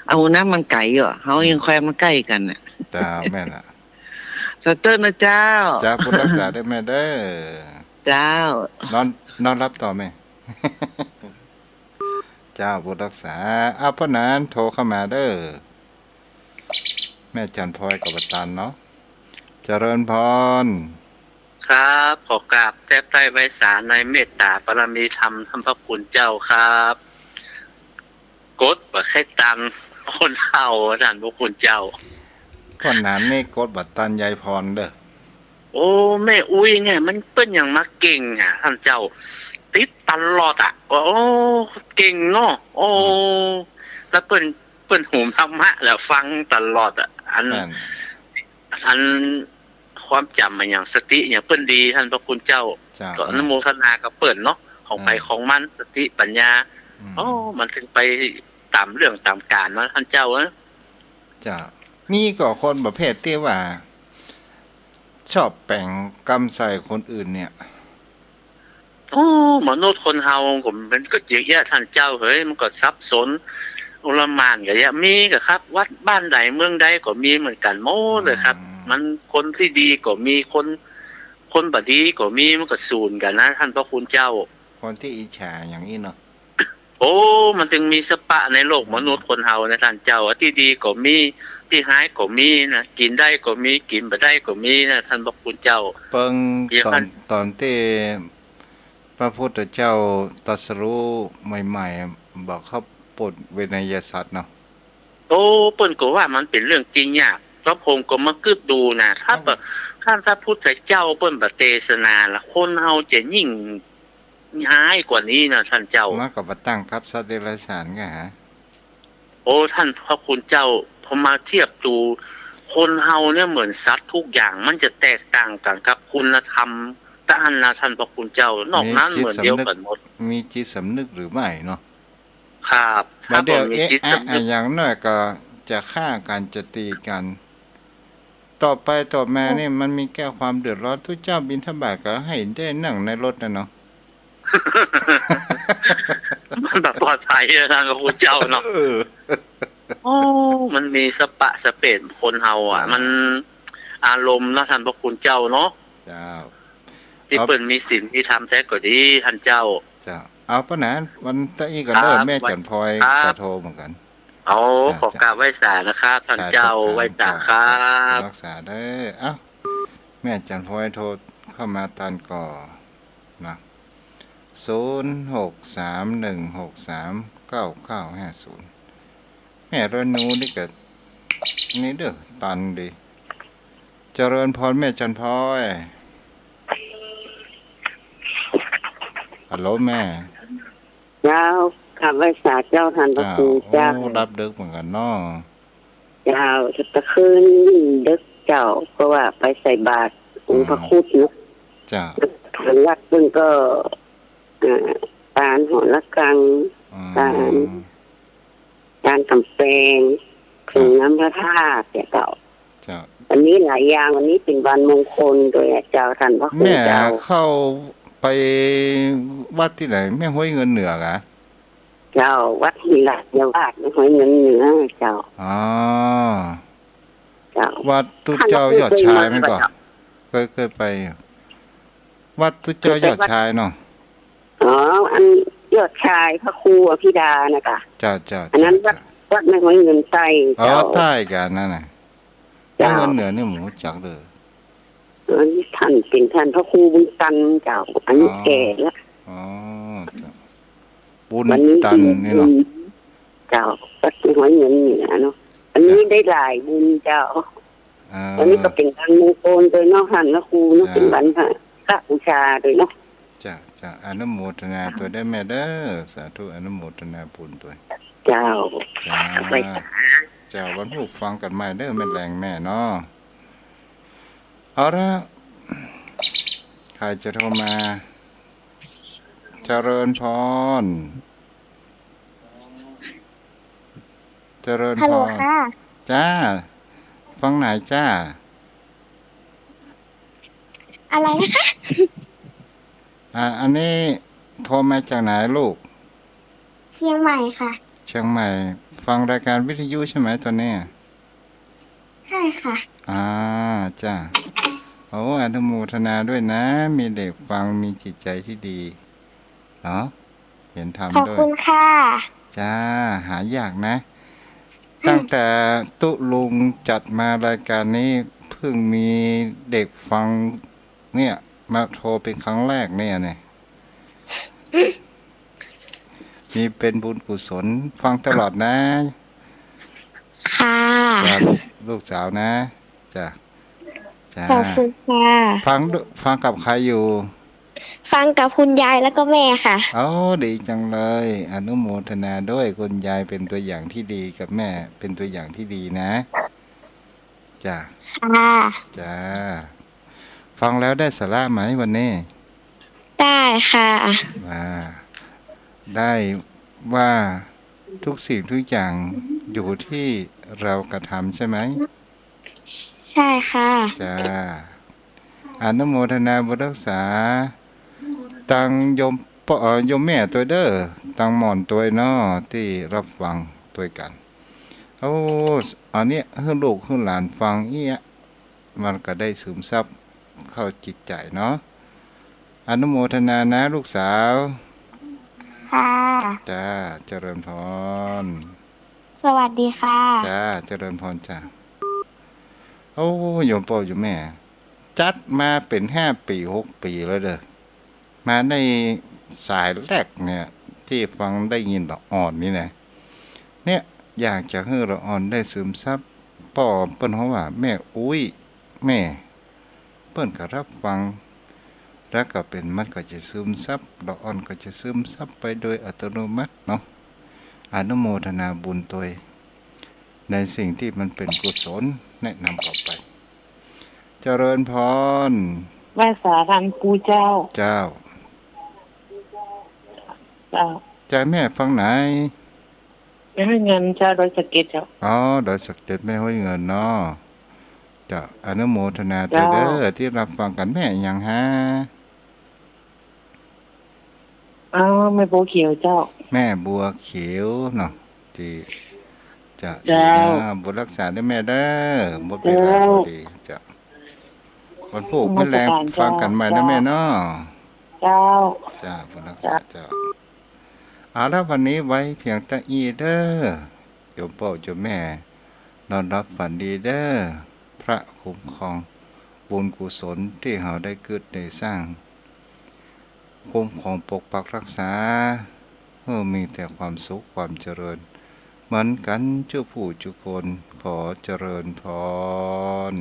Speaker 6: เอานะมันไกลเหรอเขายังแควมันใกล้กันน่ะ
Speaker 3: จ้าแม่น
Speaker 6: สเตอร์นะเจ้า
Speaker 3: จ้าผู้รักษาได้แม่เด้อ
Speaker 6: เจ้าน
Speaker 3: อนรับต่อแม่เจ้าผู้รักษาเพราะนั้นโทรเข้ามาเด้อแม่จันพลอยกับบัตตันเนาะเจริญพร
Speaker 7: ครับขอกราบแทบใต้ไว้สารในเมตตาบารมีธรรมท่านพระคุณเจ้าครับกดบ่ให้ตังคนเฮาท่านพระคุณเจ้า
Speaker 3: คนนั้นนี่กดบัตตันยายพรเด้อ
Speaker 7: โอ้แม่อุ้ยเนี่ยมันเป็นอย่างมาเก่งอ่ะท่านเจ้าติดตลอดอ่ะโอ้เก่งเนาะโอ้แล้วเปิ้นโหมธรรมะแล้วฟังตลอดอ่ะอันความจำมันอย่างสติอย่างเปิ้นดีท่านพระคุณเจ้าก็อนุโมทนากับเปิ้นเนาะของไปของมันสติปัญญามันถึงไปตามเรื่องตามการมาท่านเจ้า
Speaker 3: จ้านี่ก็คนประเภทที่ว่าชอบแป่งกรรมใส่คนอื่นเนี่ย
Speaker 7: มนุษย์คนเฮาผมมันก็เยอะแยะท่านเจ้าเฮ้ยมันก็ซับซ้อนอุลมานก็เยอะมีก็ครับวัดบ้านใดเมืองใดก็มีเหมือนกันโม้เลยครับมันคนที่ดีก็มีคนบ่ดีก็มีมันก็สูญกันนะท่านพระคุณเจ้า
Speaker 3: คนที่อิจฉาอย่างนี้เนาะ
Speaker 7: มันจึงมีสปะในโลกมนุษย์คนเฮานะท่านเจ้าที่ดีก็มีที่หายก็มีนะกินได้ก็มีกินบ่ได้ก็มีนะท่านพระคุณเจ้า
Speaker 3: เปิงตอนที่พระพุทธเจ้าตรัสรู้ใหม่ๆบอกเขาปลดเวนยสัตว์เนาะ
Speaker 7: เปิ้นก็ว่ามันเป็นเรื่องจริงยากพระพงศ์ก็มาคึกดูนะถ้าพระพุทธเจ้าเปิ้นบ่เทศนาละคนเฮาจะยิ่งหายกว่านี้นะท่านเจ้า
Speaker 3: มากับตั้งครับสัตว์เดรัจฉานไงฮะ
Speaker 7: ท่านพระคุณเจ้าพอมาเทียบดูคนเฮาเนี่ยเหมือนสัตว์ทุกอย่างมันจะแตกต่างกันครับคุณธรรมด้านนะท่านพระคุณเจ้านอกนั้นเหมือนเดียวกันหมด
Speaker 3: มีจิตสำนึกหรือไม่เนาะ
Speaker 7: ครับ
Speaker 3: ถ้าบ่มีจิตสำนึกอย่างน้อยก็จะฆ่ากันจะตีกันต่อไปต่อมานี่มันมีแก้ความเดือดร้อนทุกเจ้าบิณฑบาตก็ให้ได้นั่งในรถนะเนาะ
Speaker 7: มันแบบปลอดภัยนะทางพระคุณเจ้าเนาะมันมีสปะสเปดคนเฮามันอารมณ์นะท่านพระคุณเจ้าเนาะ
Speaker 3: เจ้า
Speaker 7: ที่เปิ้นมีศีลที่ทำแท้ก็ดีท่านเจ้า
Speaker 3: เอาปะนะวันตะอี้ก็เริ่มแม่จันพลอยกระโทรเหมือนกัน
Speaker 7: ขอกราบไหว้ศาลนะครับท่านเจ้าไหว้ศาลครับ
Speaker 3: รักษาได้แม่จันพลอยโทรเข้ามาตอนก่อนะ0631639950แม่รนูนี่ก็นี่เด้อตันดีเจริญพรแม่จันพลอยฮัลโหลแม่
Speaker 5: เจ้าขับไว้ศาลเจ้าท่านพระคุณเจ้า
Speaker 3: รับดึกเหมือนกันเนาะ
Speaker 5: เจ้าตะคืนดึกเจ้าเพราะว่าไปใส่บาตรองค์พระครูยุก
Speaker 3: เจ้า
Speaker 5: วัดเพิ่นก็การหอระฆังการกำแพงถึงน้ำพระธาตุเจ้าวันนี้หลายอย่างวันนี้เป็นวันมงคลโดยเจ้าท่านพระคุณเจ้า
Speaker 3: เข้าไปวัดที่ไหนแม่ห้วยเงินเหนือกะ
Speaker 5: เจ้าวัดหินหลักยาวาดแม่ห้วยเงินเหนือเจ้า
Speaker 3: เจ้าวัดตุเจ้ายอดชายไหมก่อนเคยไปวัดตุเจ้ายอดชายเนาะ
Speaker 5: อันยอดชายพระครูอภิดานะคะ
Speaker 3: จ้า
Speaker 5: อันนั้นวัดแม่ห้วยเงินใต้
Speaker 3: ใต้กันนั่นน่ะเงินเหนือนี่หมูจักเลย
Speaker 5: นี่ท่านเป็นท่านพระครูบุญตันเจ้าอันนี้แก่แล้ว
Speaker 3: บุญตันนี่เนาะ
Speaker 5: เจ้าวัดหัวเงินเหนือเนาะอันนี้ได้หลายบุญเจ้าอันนี้ก็เป็นวันมงคลโดยนอกท่านพระครูเนาะเป็นวันพระบูชาโดยเนาะ
Speaker 3: จ้าอนุโมทนาตัวได้แม่เด้อสาธุอนุโมทนาบุญตัว
Speaker 5: เจ้า
Speaker 3: วันผู้ฟังกันใหม่เด้อแม่แรงแม่เนาะเอาละใครจะโทรมาเจริญพร
Speaker 8: ฮัลโหลค่ะ
Speaker 3: จ้าฟังไหนจ้า
Speaker 8: อะไรนะคะ
Speaker 3: อันนี้โทรมาจากไหนลูก
Speaker 8: เชียงใหม่ค่ะ
Speaker 3: เชียงใหม่ฟังรายการวิทยุใช่ไหมตอนนี้
Speaker 8: ใช่ค่ะ
Speaker 3: จ้าโอ้อนุโมทนาด้วยนะมีเด็กฟังมีจิตใจที่ดีเนาะเห็นทำด้วยขอบ
Speaker 8: คุณค่ะ
Speaker 3: จ้าหายากนะตั้งแต่ตุลุงจัดมารายการนี้เพิ่งมีเด็กฟังเนี่ยมาโทรเป็นครั้งแรกเนี่ยมีเป็นบุญกุศลฟังตลอดนะ
Speaker 8: ค่ะ
Speaker 3: จ้าลูกสาวนะจ้า
Speaker 8: ขอบคุณค่ะ
Speaker 3: ฟังกับใครอยู่
Speaker 8: ฟังกับคุณยายแล้วก็แม่ค่ะ
Speaker 3: ดีจังเลยอนุโมทนาด้วยคุณยายเป็นตัวอย่างที่ดีกับแม่เป็นตัวอย่างที่ดีนะจ้าจ้าฟังแล้วได้สาระไหมวันนี้
Speaker 8: ได้ค่ะ
Speaker 3: ได้ว่าทุกสิ่งทุกอย่างอยู่ที่เรากระทำใช่ไหม
Speaker 8: ใช่ค่ะ
Speaker 3: จ้าอนุโมทนาบุญรักษาตังโยมแม่ตัวเด้อตังหมอนตัวน้อที่รับฟังตัวกันอันนี้ให้ลูกให้หลานฟังมันก็ได้ซึมซับเข้าจิตใจเนาะอนุโมทนานะลูกสาว
Speaker 8: ค่ะ
Speaker 3: จ้าเจริญพร
Speaker 8: สวัสดีค่ะ
Speaker 3: จ้าเจริญพรจ้าโยมพ่อโยมแม่จัดมาเป็น5 ปี6 ปีแล้วเด้อมาในสายแรกเนี่ยที่ฟังได้ยินละอ่อนนี่นะเนี่ยอยากจะให้ละอ่อนได้ซึมซับป่อเปิ้นเขาว่าแม่อุ้ยแม่เปิ้นก็รับฟังแล้วก็เป็นมันก็จะซึมซับละอ่อนก็จะซึมซับไปโดยอัตโนมัติเนาะอนุโมทนาบุญตัวในสิ่งที่มันเป็นกุศลแนะนำต่อไปเจริญพร
Speaker 6: วาสาธรรมกูเจ้า
Speaker 3: ใจแม่ฟังไหน
Speaker 6: ไม่ให้เงินเจ้าโดยสเก็ตเจ้า
Speaker 3: โดยสเก็ตไม่ให้เงินเนาะจ้าอนุโมทนาเด้อที่รับฟังกันแม่ยังฮะ
Speaker 6: แม่บัวเขียวเจ้า
Speaker 3: แม่บัวเขียวเนาะที่จะบุญรักษาได้แม่เด้อหมดเวลาพอดีจ้าวันพุธเมื่อแรงฟังกันใหม่นะแม่เนาะ
Speaker 6: จ้า
Speaker 3: บุญรักษาเจ้าแล้ววันนี้ไว้เพียงแต่อีเด้อโยมพ่อโยมแม่นอนรับฝันดีเด้อพระคุ้มครองบุญกุศลที่เราได้เกิดได้สร้างคุ้มครองปกปักรักษามีแต่ความสุขความเจริญเหมือนกันเจ้าผู้ทุกคนขอเจริญพร